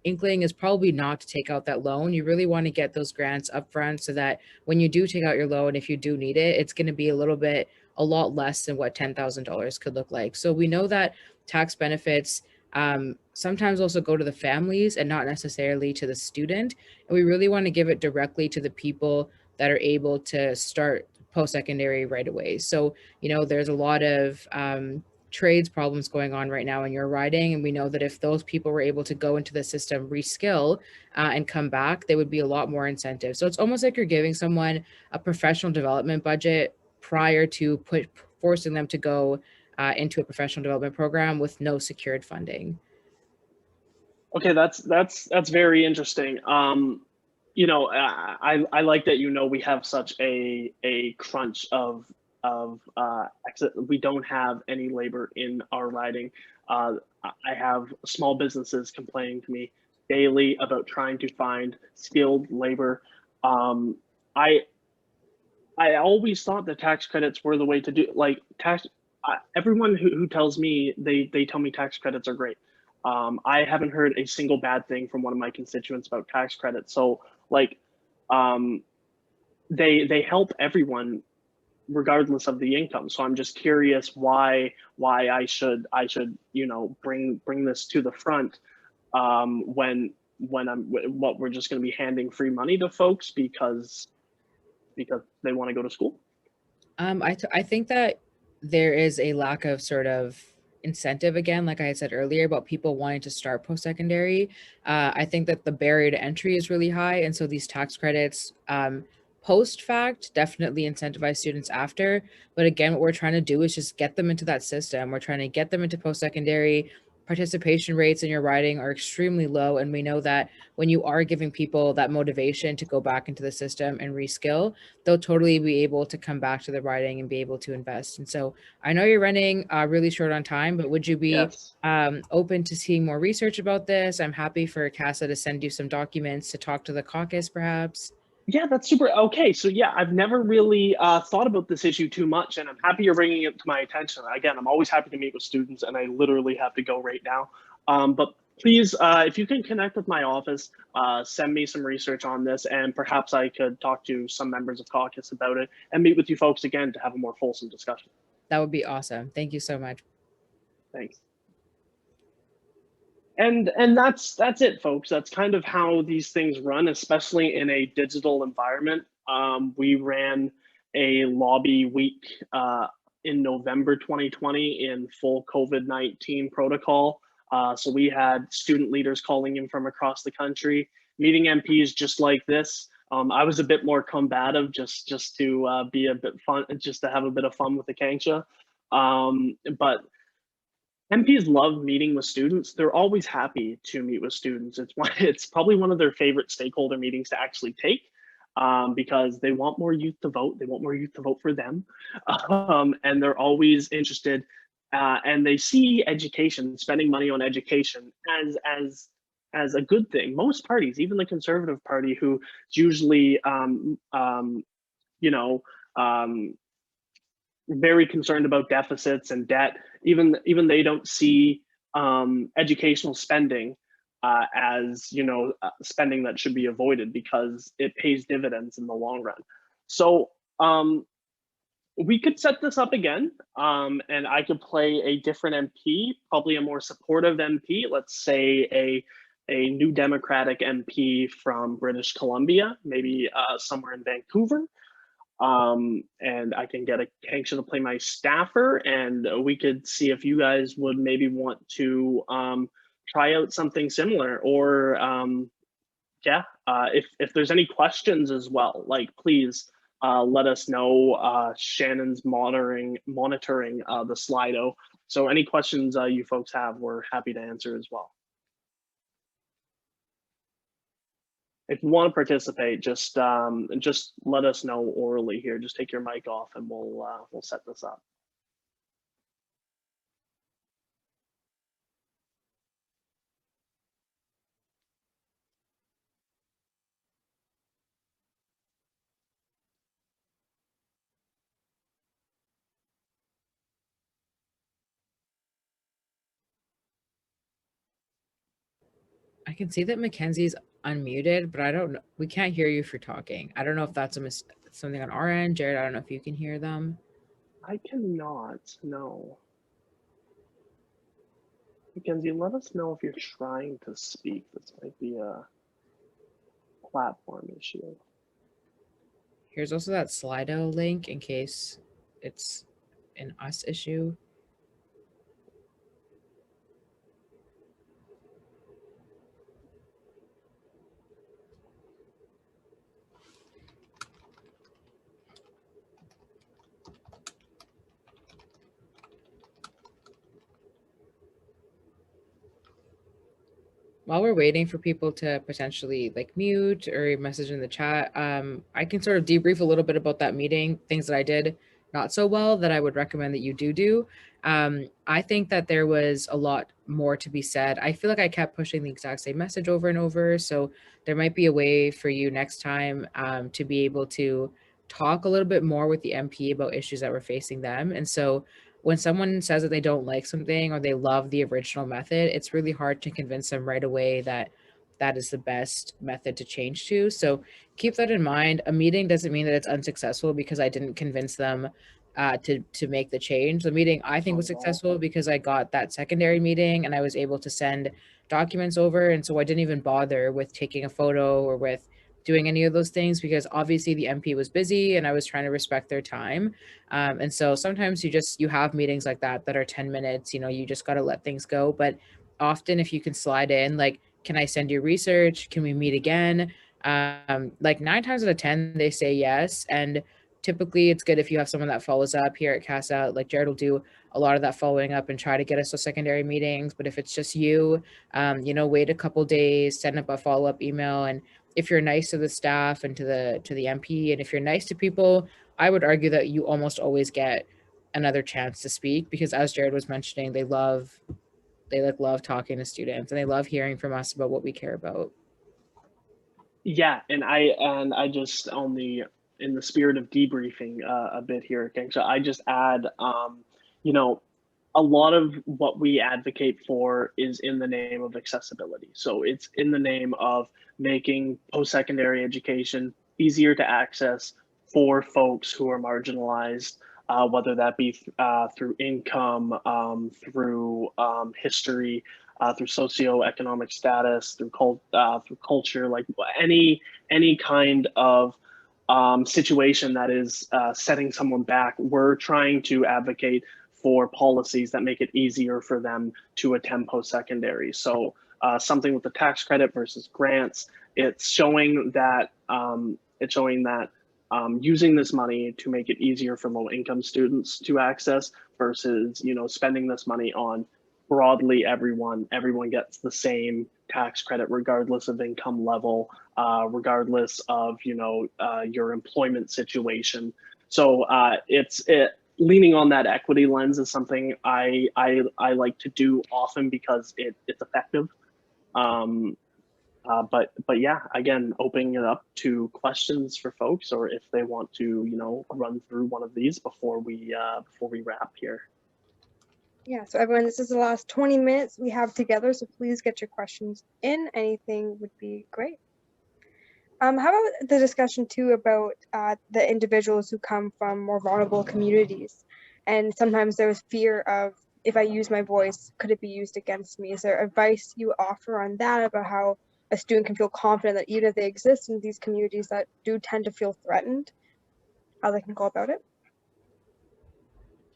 inkling is probably not to take out that loan. You really want to get those grants upfront so that when you do take out your loan, if you do need it, it's going to be a lot less than what $10,000 could look like. So we know that tax benefits sometimes also go to the families and not necessarily to the student. And we really want to give it directly to the people that are able to start post-secondary right away. So, there's a lot of trades problems going on right now in your riding, and we know that if those people were able to go into the system, reskill, and come back, there would be a lot more incentive. So it's almost like you're giving someone a professional development budget prior to forcing them to go into a professional development program with no secured funding. Okay, that's very interesting. I like that we have such a crunch of we don't have any labor in our riding. I have small businesses complaining to me daily about trying to find skilled labor. I always thought that tax credits were the way to do, like tax. Everyone who tells me, they tell me tax credits are great. I haven't heard a single bad thing from one of my constituents about tax credits. So like, they help everyone regardless of the income. So I'm just curious why I should bring this to the front when we're just going to be handing free money to folks because they want to go to school. I think that there is a lack of sort of incentive, again, like I had said earlier, about people wanting to start post-secondary. I think that the barrier to entry is really high, and so these tax credits post fact, definitely incentivize students after. But again, what we're trying to do is just get them into that system. We're trying to get them into post secondary. Participation rates in your writing are extremely low. And we know that when you are giving people that motivation to go back into the system and reskill, they'll totally be able to come back to the writing and be able to invest. And so I know you're running really short on time, but would you be Yes. open to seeing more research about this? I'm happy for CASA to send you some documents to talk to the caucus, perhaps. Yeah, that's super. Okay, so yeah, I've never really thought about this issue too much, and I'm happy you're bringing it to my attention. Again, I'm always happy to meet with students, and I literally have to go right now. But please, if you can connect with my office, send me some research on this, and perhaps I could talk to some members of caucus about it and meet with you folks again to have a more fulsome discussion. That would be awesome. Thank you so much. Thanks. And that's it, folks. That's kind of how these things run, especially in a digital environment. We ran a lobby week in November 2020 in full COVID-19 protocol. So we had student leaders calling in from across the country, meeting MPs just like this. I was a bit more combative, just to be a bit fun, just to have a bit of fun with the Kangsha. But MPs love meeting with students. They're always happy to meet with students. It's probably one of their favorite stakeholder meetings to actually take, because they want more youth to vote. They want more youth to vote for them, and they're always interested. And they see education, spending money on education, as a good thing. Most parties, even the Conservative Party, who usually you know very concerned about deficits and debt, even they don't see educational spending as spending that should be avoided because it pays dividends in the long run. So we could set this up again, and I could play a different MP, probably a more supportive MP. Let's say a new Democratic MP from British Columbia, maybe somewhere in Vancouver. And I can get a Kangsha to play my staffer, and we could see if you guys would maybe want to try out something similar, or yeah, if there's any questions as well, like please let us know. Shannon's monitoring the Slido, so any questions you folks have, we're happy to answer as well. If you want to participate, just let us know orally here. Just take your mic off, and we'll set this up. I can see that Mackenzie's unmuted, but I don't know. We can't hear you if you're talking. I don't know if that's something on our end. Jared, I don't know if you can hear them. I cannot, no. Mackenzie, let us know if you're trying to speak. This might be a platform issue. Here's also that Slido link in case it's an us issue. While we're waiting for people to potentially like mute or message in the chat, I can sort of debrief a little bit about that meeting, things that I did not so well that I would recommend that you do. I think that there was a lot more to be said. I feel like I kept pushing the exact same message over and over. So there might be a way for you next time to be able to talk a little bit more with the MP about issues that were facing them. And so when someone says that they don't like something or they love the original method, it's really hard to convince them right away that that is the best method to change to. So keep that in mind. A meeting doesn't mean that it's unsuccessful because I didn't convince them to make the change. The meeting I think was successful because I got that secondary meeting and I was able to send documents over. And so I didn't even bother with taking a photo or with doing any of those things because obviously the MP was busy and I was trying to respect their time. And so sometimes you have meetings like that are 10 minutes, you just got to let things go. But often if you can slide in, like, can I send you research? Can we meet again? Like 9 times out of 10, they say yes. And typically it's good if you have someone that follows up. Here at CASA. Like Jared will do a lot of that following up and try to get us to secondary meetings. But if it's just you, wait a couple days, send up a follow-up email. And if you're nice to the staff and to the MP, and if you're nice to people, I would argue that you almost always get another chance to speak, because as Jared was mentioning, they love talking to students, and they love hearing from us about what we care about. Yeah, and I just in the spirit of debriefing a bit here, okay, so I just add, you know, a lot of what we advocate for is in the name of accessibility. So it's in the name of making post-secondary education easier to access for folks who are marginalized, whether that be through income, through history, through socioeconomic status, through culture, like any kind of situation that is setting someone back. We're trying to advocate for policies that make it easier for them to attend post-secondary. So something with the tax credit versus grants, it's showing that using this money to make it easier for low-income students to access versus spending this money on broadly everyone gets the same tax credit regardless of income level, regardless of your employment situation. So leaning on that equity lens is something I like to do often because it's effective. But yeah, again, opening it up to questions for folks, or if they want to run through one of these before we wrap here. Yeah, so everyone, this is the last 20 minutes we have together, so please get your questions in. Anything would be great. How about the discussion too about the individuals who come from more vulnerable communities, and sometimes there's fear of, if I use my voice, could it be used against me? Is there advice you offer on that about how a student can feel confident that even if they exist in these communities that do tend to feel threatened, how they can go about it?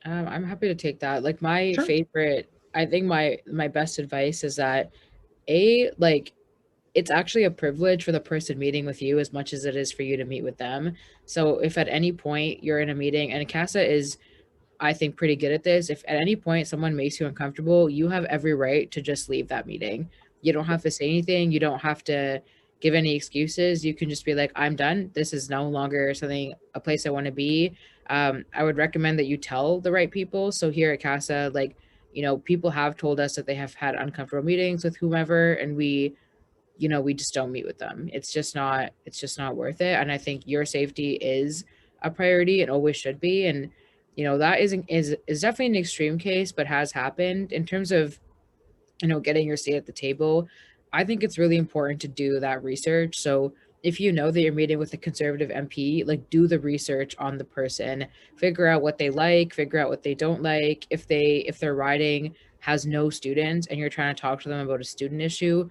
I'm happy to take that. Like my Sure. favorite, I think my best advice is that like it's actually a privilege for the person meeting with you as much as it is for you to meet with them. So if at any point you're in a meeting, and CASA is, I think, pretty good at this. If at any point someone makes you uncomfortable, you have every right to just leave that meeting. You don't have to say anything. You don't have to give any excuses. You can just be like, I'm done. This is no longer a place I want to be. I would recommend that you tell the right people. So here at CASA, like, people have told us that they have had uncomfortable meetings with whomever, and we just don't meet with them. It's just not worth it. And I think your safety is a priority and always should be. And that is definitely an extreme case, but has happened. In terms of getting your seat at the table, I think it's really important to do that research. So if you know that you're meeting with a conservative MP, like, do the research on the person, figure out what they like, figure out what they don't like. If their riding has no students and you're trying to talk to them about a student issue,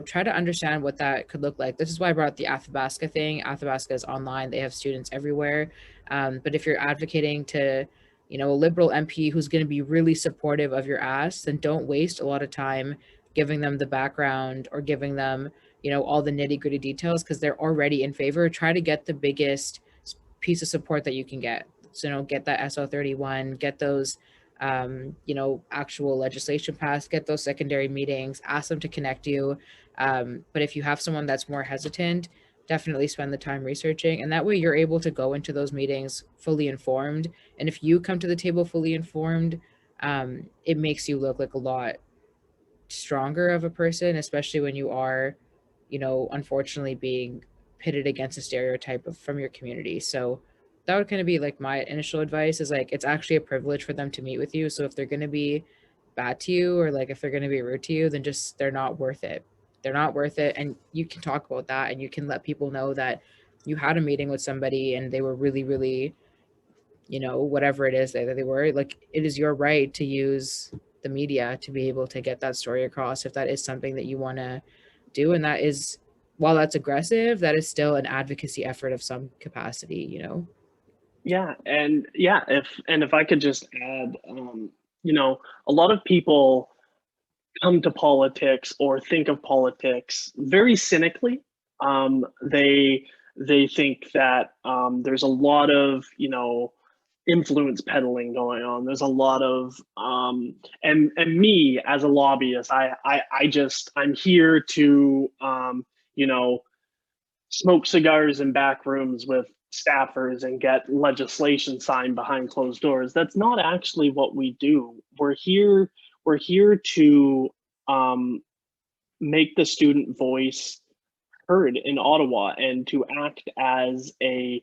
try to understand what that could look like. This is why I brought the Athabasca thing. Athabasca is online. They have students everywhere. But if you're advocating to a liberal MP who's going to be really supportive of your ask, then don't waste a lot of time giving them the background or giving them, all the nitty gritty details, because they're already in favor. Try to get the biggest piece of support that you can get. So, get that SO31, get those, actual legislation passed, get those secondary meetings, ask them to connect you. But if you have someone that's more hesitant, definitely spend the time researching. And that way you're able to go into those meetings fully informed. And if you come to the table fully informed, it makes you look like a lot stronger of a person, especially when you are, unfortunately being pitted against a stereotype from your community. So that would kind of be like my initial advice, is like, it's actually a privilege for them to meet with you. So if they're going to be bad to you, or like if they're going to be rude to you, then just, they're not worth it. They're not worth it. And you can talk about that, and you can let people know that you had a meeting with somebody and they were really, really, whatever it is that they were. Like, it is your right to use the media to be able to get that story across, if that is something that you want to do. And that is, while that's aggressive, that is still an advocacy effort of some capacity. Yeah, and if I could just add, a lot of people come to politics or think of politics very cynically. They think that there's a lot of, you know, influence peddling going on. There's a lot of and me as a lobbyist, I'm here to you know, smoke cigars in back rooms with staffers and get legislation signed behind closed doors. That's not actually what we do. We're here to make the student voice heard in Ottawa and to act as a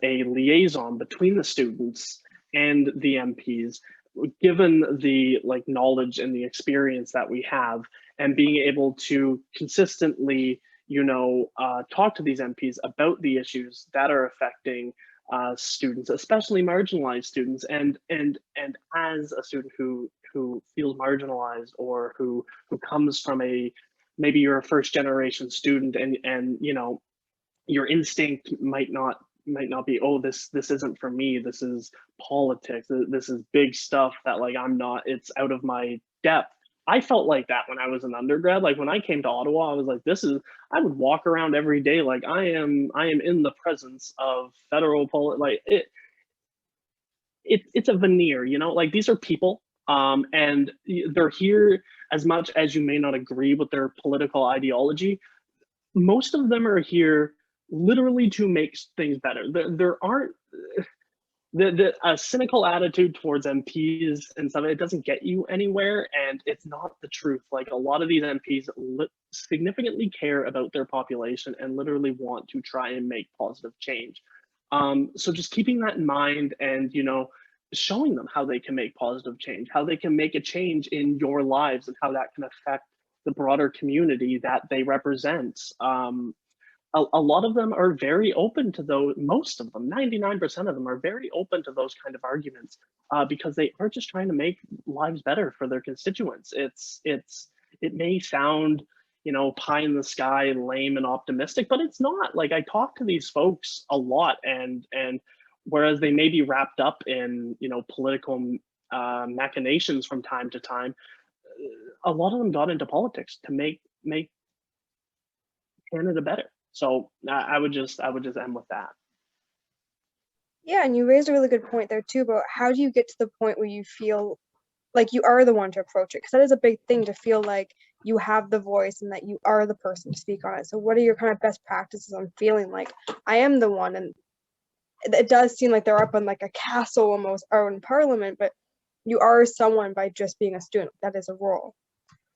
liaison between the students and the MPs, given the like knowledge and the experience that we have, and being able to consistently, you know, talk to these MPs about the issues that are affecting students, especially marginalized students, and as a student who feels marginalized, or who comes from a, maybe you're a first generation student, and you know, your instinct might not be, oh, this isn't for me, this is politics, this is big stuff that like I'm not, it's out of my depth. I felt like that when I was an undergrad. Like when I came to Ottawa, I was like, I would walk around every day like I am in the presence of federal like it's a veneer, you know, like these are people, and they're here. As much as you may not agree with their political ideology, most of them are here literally to make things better. There aren't a cynical attitude towards MPs and stuff. It doesn't get you anywhere, and it's not the truth. Like a lot of these MPs significantly care about their population and literally want to try and make positive change. So just keeping that in mind, and you know, showing them how they can make positive change, how they can make a change in your lives, and how that can affect the broader community that they represent. A lot of them are very open to those, most of them, 99% of them are very open to those kind of arguments, because they are just trying to make lives better for their constituents. It may sound, you know, pie in the sky, lame and optimistic, but it's not. Like I talk to these folks a lot, and whereas they may be wrapped up in, you know, political machinations from time to time, a lot of them got into politics to make Canada better. So I would just end with that. Yeah, and you raised a really good point there too about how do you get to the point where you feel like you are the one to approach it, because that is a big thing, to feel like you have the voice and that you are the person to speak on it. So what are your kind of best practices on feeling like I am the one? And it does seem like they're up on like a castle almost, or in parliament, but you are someone by just being a student. That is a role.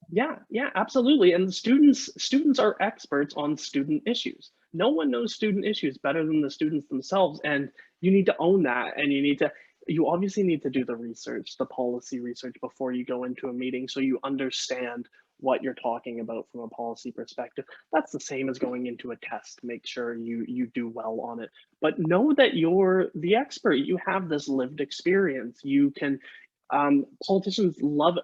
Yeah, absolutely. And the students are experts on student issues. No one knows student issues better than the students themselves. And you need to own that. And you obviously need to do the research, the policy research, before you go into a meeting, so you understand what you're talking about from a policy perspective. That's the same as going into a test. Make sure you do well on it. But know that you're the expert. You have this lived experience. You can, politicians love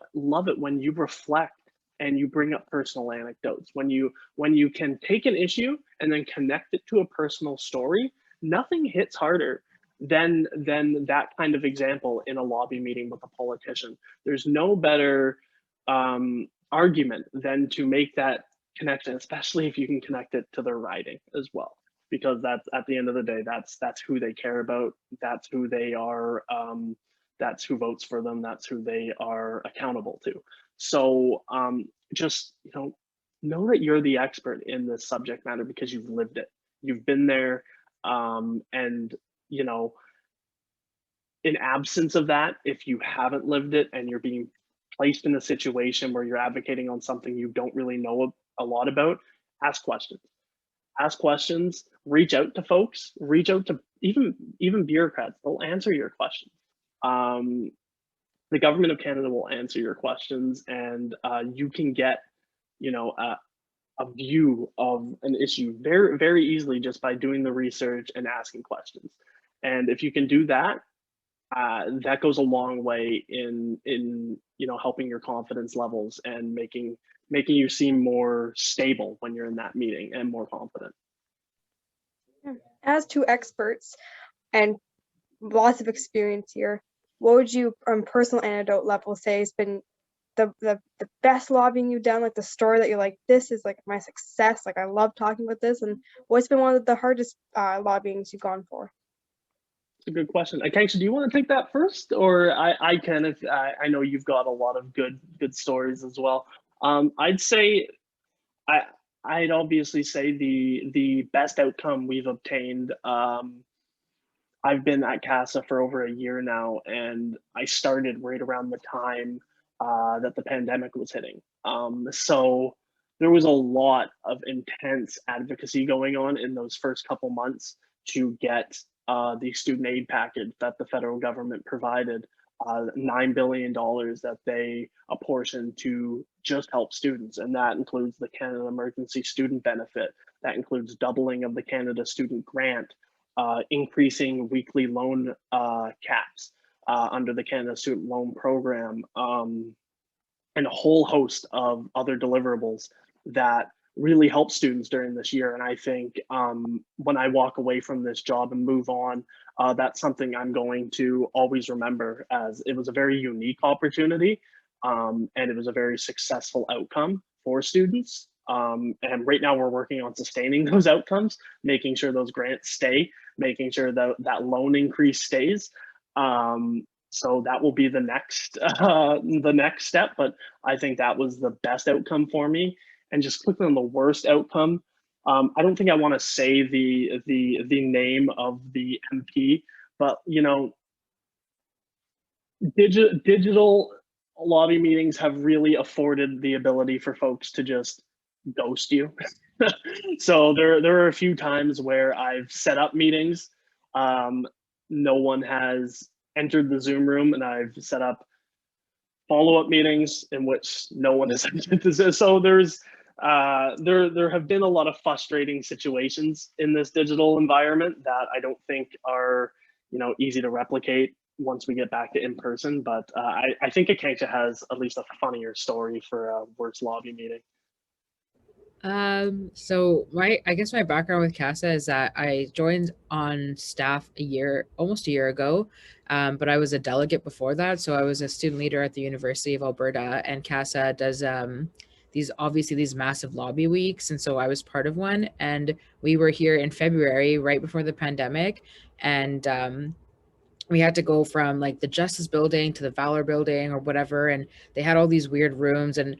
it when you reflect and you bring up personal anecdotes. When you can take an issue and then connect it to a personal story, nothing hits harder than that kind of example in a lobby meeting with a politician. There's no better argument than to make that connection, especially if you can connect it to their riding as well, because that's, at the end of the day, that's who they care about. That's who they are. That's who votes for them. That's who they are accountable to. So just, you know that you're the expert in this subject matter because you've lived it. You've been there, and you know, in absence of that, if you haven't lived it and you're being placed in a situation where you're advocating on something you don't really know a lot about, ask questions. Ask questions, reach out to folks, reach out to even bureaucrats. They'll answer your questions. The government of Canada will answer your questions, and you can get, you know, a view of an issue very, very easily just by doing the research and asking questions. And if you can do that, that goes a long way in you know, helping your confidence levels and making you seem more stable when you're in that meeting and more confident. As two experts and lots of experience here, what would you, on personal anecdote level, say has been the best lobbying you've done, like the story that you're like, this is like my success, like I love talking about this, and what's been one of the hardest lobbyings you've gone for? It's a good question. Akanksha, do you want to take that first, or I can? If I know you've got a lot of good stories as well. I'd say I'd obviously say the best outcome we've obtained. I've been at CASA for over a year now, and I started right around the time that the pandemic was hitting. So there was a lot of intense advocacy going on in those first couple months to get the student aid package that the federal government provided, $9 billion that they apportioned to just help students. And that includes the Canada Emergency Student Benefit. That includes doubling of the Canada Student Grant, increasing weekly loan caps under the Canada Student Loan Program, and a whole host of other deliverables that really help students during this year. And I think when I walk away from this job and move on, that's something I'm going to always remember, as it was a very unique opportunity, and it was a very successful outcome for students. And right now we're working on sustaining those outcomes, making sure those grants stay, making sure that that loan increase stays. So that will be the next step. But I think that was the best outcome for me. And just quickly on the worst outcome, I don't think I want to say the name of the MP, but you know, digital lobby meetings have really afforded the ability for folks to just ghost you. So there are a few times where I've set up meetings, no one has entered the Zoom room, and I've set up follow-up meetings in which no one has entered. So there's there have been a lot of frustrating situations in this digital environment that I don't think are, you know, easy to replicate once we get back to in person. But I think Akanksha has at least a funnier story for a worst lobby meeting. So I guess my background with CASA is that I joined on staff almost a year ago. But I was a delegate before that. So I was a student leader at the University of Alberta, and CASA does these massive lobby weeks. And so I was part of one, and we were here in February, right before the pandemic. And we had to go from like the Justice Building to the Valor Building or whatever, and they had all these weird rooms, and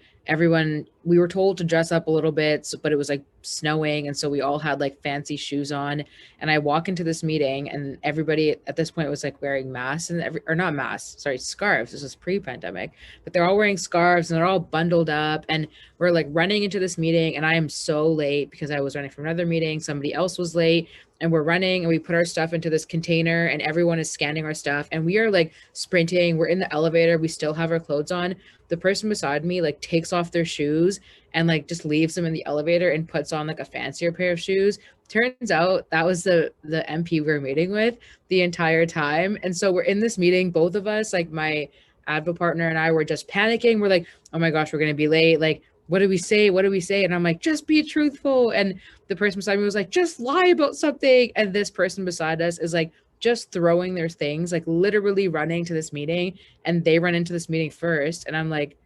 we were told to dress up a little bit, but it was like snowing, and so we all had like fancy shoes on. And I walk into this meeting, and everybody at this point was like wearing masks, or not masks, sorry, scarves. This was pre-pandemic, but they're all wearing scarves, and they're all bundled up, and we're like running into this meeting, and I am so late because I was running from another meeting. Somebody else was late, and we're running, and we put our stuff into this container, and everyone is scanning our stuff, and we are like sprinting. We're in the elevator, we still have our clothes on. The person beside me like takes off their shoes and like just leaves them in the elevator and puts on like a fancier pair of shoes. Turns out that was the MP we were meeting with the entire time. And so we're in this meeting, both of us, like my advo partner and I, were just panicking. We're like, oh my gosh, we're gonna be late, like what do we say? What do we say? And I'm like, just be truthful. And the person beside me was like, just lie about something. And this person beside us is like just throwing their things, like literally running to this meeting, and they run into this meeting first. And I'm like,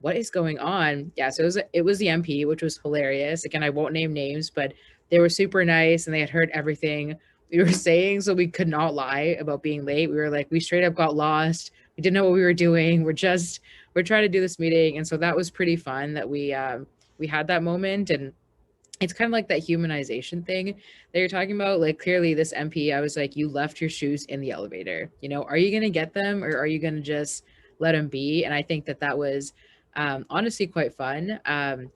what is going on? Yeah, so it was the MP, which was hilarious. Again, I won't name names, but they were super nice, and they had heard everything we were saying, so we could not lie about being late. We were like, we straight up got lost. We didn't know what we were doing. We're trying to do this meeting. And so that was pretty fun that we had that moment. And it's kind of like that humanization thing that you're talking about. Like clearly this MP, I was like, you left your shoes in the elevator, you know, are you going to get them, or are you going to just let them be? And I think that was honestly quite fun,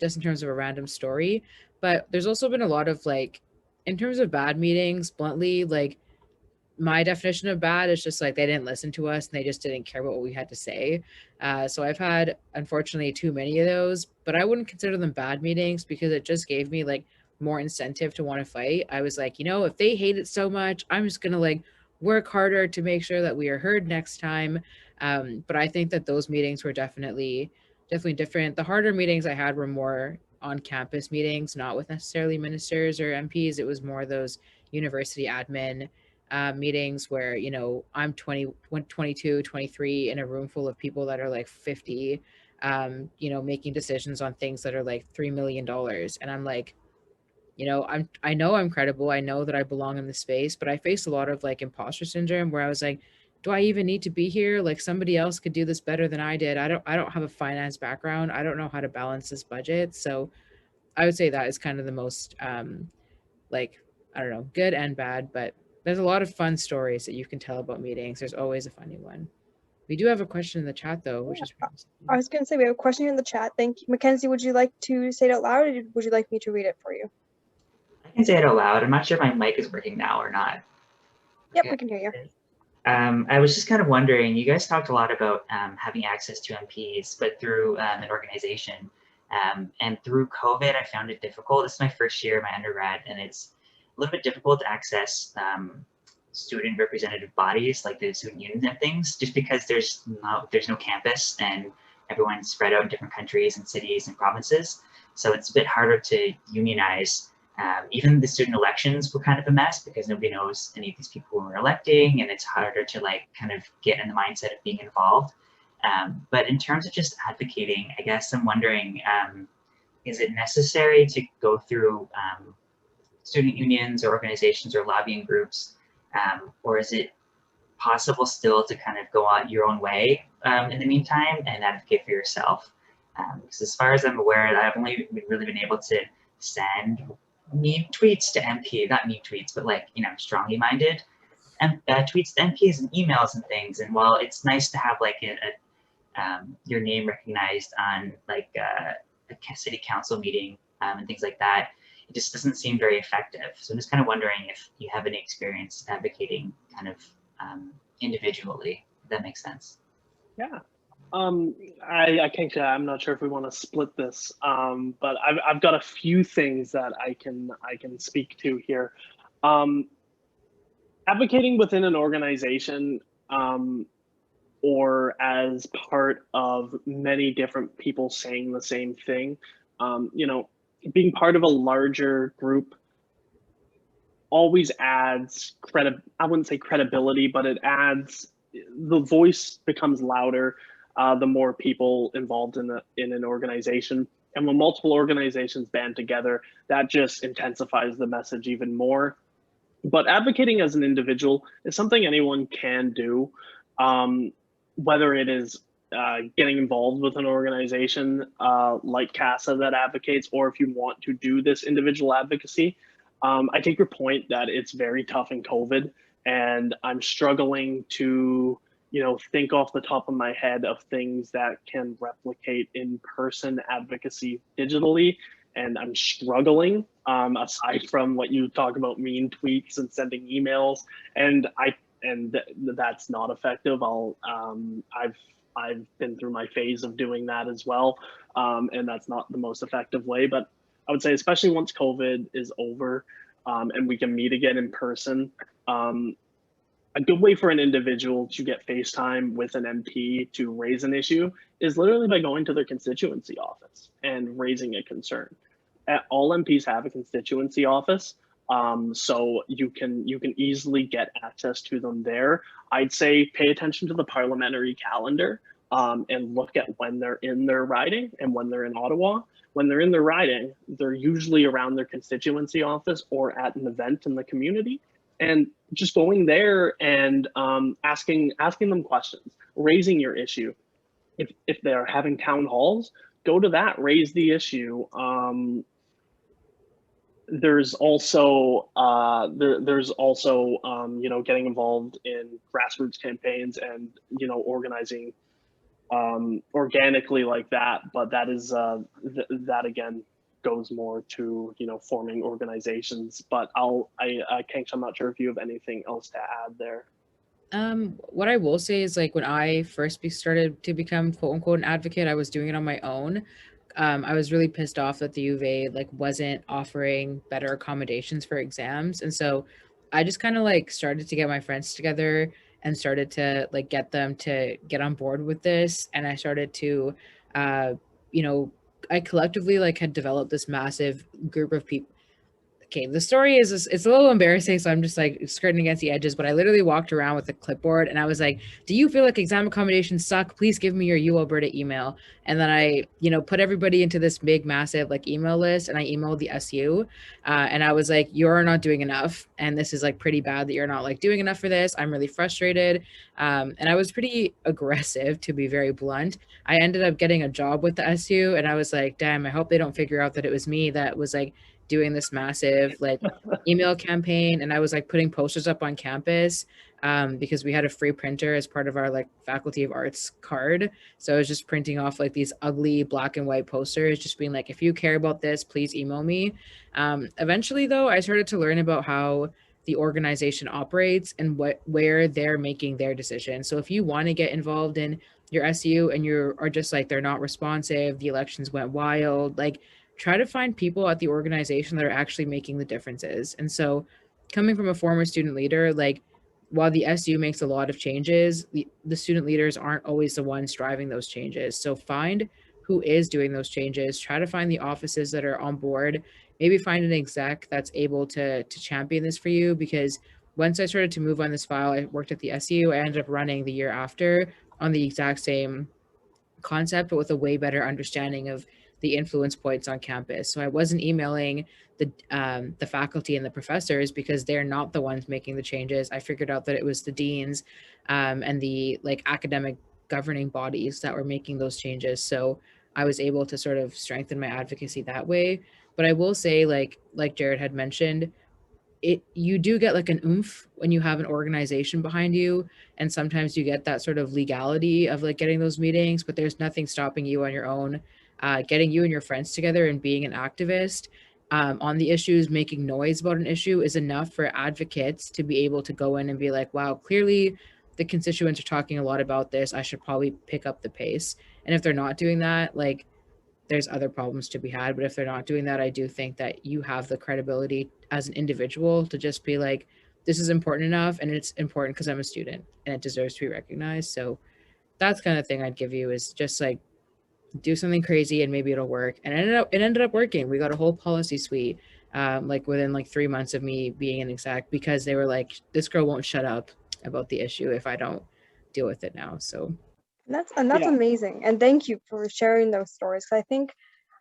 just in terms of a random story. But there's also been a lot of like, in terms of bad meetings, bluntly, like my definition of bad is just like they didn't listen to us, and they just didn't care about what we had to say. So I've had, unfortunately, too many of those, but I wouldn't consider them bad meetings because it just gave me like more incentive to want to fight. I was like, you know, if they hate it so much, I'm just going to like work harder to make sure that we are heard next time. But I think that those meetings were definitely different. The harder meetings I had were more on campus meetings, not with necessarily ministers or MPs. It was more those university admin meetings where, you know, I'm 20, 22, 23 in a room full of people that are like 50, you know, making decisions on things that are like $3 million. And I'm like, you know, I know I'm credible. I know that I belong in the space, but I faced a lot of like imposter syndrome where I was like, do I even need to be here? Like somebody else could do this better than I did. I don't have a finance background. I don't know how to balance this budget. So I would say that is kind of the most like, I don't know, good and bad, but there's a lot of fun stories that you can tell about meetings. There's always a funny one. We do have a question in the chat though, which is I was going to say we have a question here in the chat. Thank you. Mackenzie, would you like to say it out loud, or would you like me to read it for you? I can say it out loud. I'm not sure if my mic is working now or not. Yep, Okay. we can hear you. I was just kind of wondering, you guys talked a lot about having access to MPs, but through an organization. And through COVID, I found it difficult. This is my first year of my undergrad, and it's a little bit difficult to access student representative bodies like the student unions and things, just because there's no campus and everyone's spread out in different countries and cities and provinces. So it's a bit harder to unionize. Even the student elections were kind of a mess because nobody knows any of these people who are electing, and it's harder to like kind of get in the mindset of being involved. But in terms of just advocating, I guess I'm wondering, is it necessary to go through student unions or organizations or lobbying groups, or is it possible still to kind of go on your own way in the meantime and advocate for yourself? Because as far as I'm aware, I've only really been able to send meme tweets to MP, not meme tweets, but like, you know, strongly minded tweets to MPs and emails and things. And while it's nice to have like your name recognized on like a city council meeting and things like that, it just doesn't seem very effective. So I'm just kind of wondering if you have any experience advocating kind of individually, if that makes sense. Yeah. I think I'm not sure if we want to split this, but I've got a few things that I can speak to here. Advocating within an organization or as part of many different people saying the same thing, you know, being part of a larger group always adds I wouldn't say credibility, but it adds, the voice becomes louder the more people involved in an organization. And when multiple organizations band together, that just intensifies the message even more. But advocating as an individual is something anyone can do, whether it is getting involved with an organization like CASA that advocates, or if you want to do this individual advocacy. I take your point that it's very tough in COVID, and I'm struggling to, you know, think off the top of my head of things that can replicate in-person advocacy digitally. And I'm struggling, aside from what you talk about, mean tweets and sending emails, and that's not effective. I've been through my phase of doing that as well, and that's not the most effective way. But I would say, especially once COVID is over and we can meet again in person, a good way for an individual to get FaceTime with an MP to raise an issue is literally by going to their constituency office and raising a concern. All MPs have a constituency office, so you can easily get access to them there. I'd say pay attention to the parliamentary calendar and look at when they're in their riding and when they're in Ottawa. When they're in their riding, they're usually around their constituency office or at an event in the community. And just going there and asking them questions, raising your issue. If they're having town halls, go to that, raise the issue. There's also you know, getting involved in grassroots campaigns and, you know, organizing organically like that. But that is that again goes more to, you know, forming organizations. But Kanks, I'm not sure if you have anything else to add there. What I will say is, like, when I first started to become quote unquote an advocate, I was doing it on my own. I was really pissed off that the U of A like wasn't offering better accommodations for exams, and so I just kind of like started to get my friends together and started to like get them to get on board with this, and I started to, you know, I collectively like had developed this massive group of people. okay, the story is it's a little embarrassing, so I'm just like skirting against the edges, but I literally walked around with a clipboard and I was like, do you feel like exam accommodations suck? Please give me your U Alberta email. And then I, put everybody into this big, massive like email list, and I emailed the SU, and I was like, you're not doing enough. And this is like pretty bad that you're not like doing enough for this. I'm really frustrated. And I was pretty aggressive, to be very blunt. I ended up getting a job with the SU, and I was like, damn, I hope they don't figure out that it was me that was like doing this massive like email campaign. And I was like putting posters up on campus, because we had a free printer as part of our like Faculty of Arts card. So I was just printing off like these ugly black and white posters, just being like, if you care about this, please email me. Eventually though, I started to learn about how the organization operates and where they're making their decisions. So if you want to get involved in your SU and are just like, they're not responsive, the elections went wild, like try to find people at the organization that are actually making the differences. And so coming from a former student leader, like while the SU makes a lot of changes, the student leaders aren't always the ones driving those changes. So find who is doing those changes, try to find the offices that are on board, maybe find an exec that's able to champion this for you. Because once I started to move on this file, I worked at the SU, I ended up running the year after on the exact same concept, but with a way better understanding of the influence points on campus. So I wasn't emailing the faculty and the professors because they're not the ones making the changes. I figured out that it was the deans, and the like academic governing bodies that were making those changes. So I was able to sort of strengthen my advocacy that way. But I will say, like Jared had mentioned, you do get like an oomph when you have an organization behind you, and sometimes you get that sort of legality of like getting those meetings, but there's nothing stopping you on your own. Getting you and your friends together and being an activist on the issues, making noise about an issue is enough for advocates to be able to go in and be like, wow, clearly the constituents are talking a lot about this, I should probably pick up the pace. And if they're not doing that, like there's other problems to be had. But if they're not doing that, I do think that you have the credibility as an individual to just be like, this is important enough, and it's important because I'm a student and it deserves to be recognized. So that's kind of thing I'd give you, is just like do something crazy and maybe it'll work. And it ended up working. We got a whole policy suite like within like 3 months of me being an exec, because they were like, this girl won't shut up about the issue if I don't deal with it now. So That's Yeah. amazing, and thank you for sharing those stories. 'Cause I think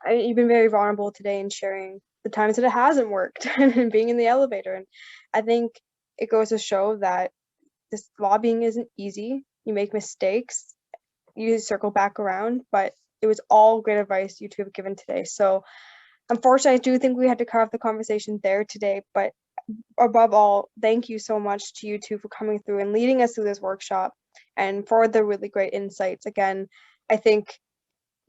you've been very vulnerable today in sharing the times that it hasn't worked and being in the elevator. And I think it goes to show that this lobbying isn't easy. You make mistakes, you circle back around, but it was all great advice you two have given today. So unfortunately, I do think we had to cut off the conversation there today, but above all, thank you so much to you two for coming through and leading us through this workshop and for the really great insights. Again, I think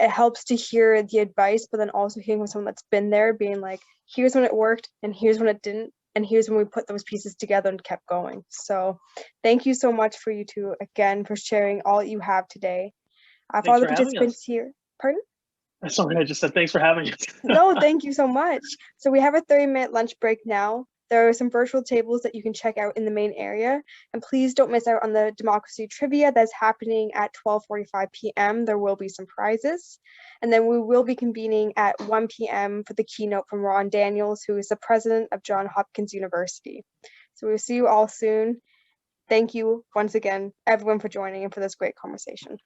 it helps to hear the advice, but then also hearing from someone that's been there, being like, here's when it worked and here's when it didn't, and here's when we put those pieces together and kept going. So thank you so much for you two again for sharing all that you have today. For all the participants here, pardon? Sorry, I just said thanks for having us. No, thank you so much. So we have a 30-minute lunch break now. There are some virtual tables that you can check out in the main area. And please don't miss out on the democracy trivia that's happening at 12:45 p.m. There will be some prizes. And then we will be convening at 1 p.m. for the keynote from Ron Daniels, who is the president of Johns Hopkins University. So we'll see you all soon. Thank you once again, everyone, for joining and for this great conversation.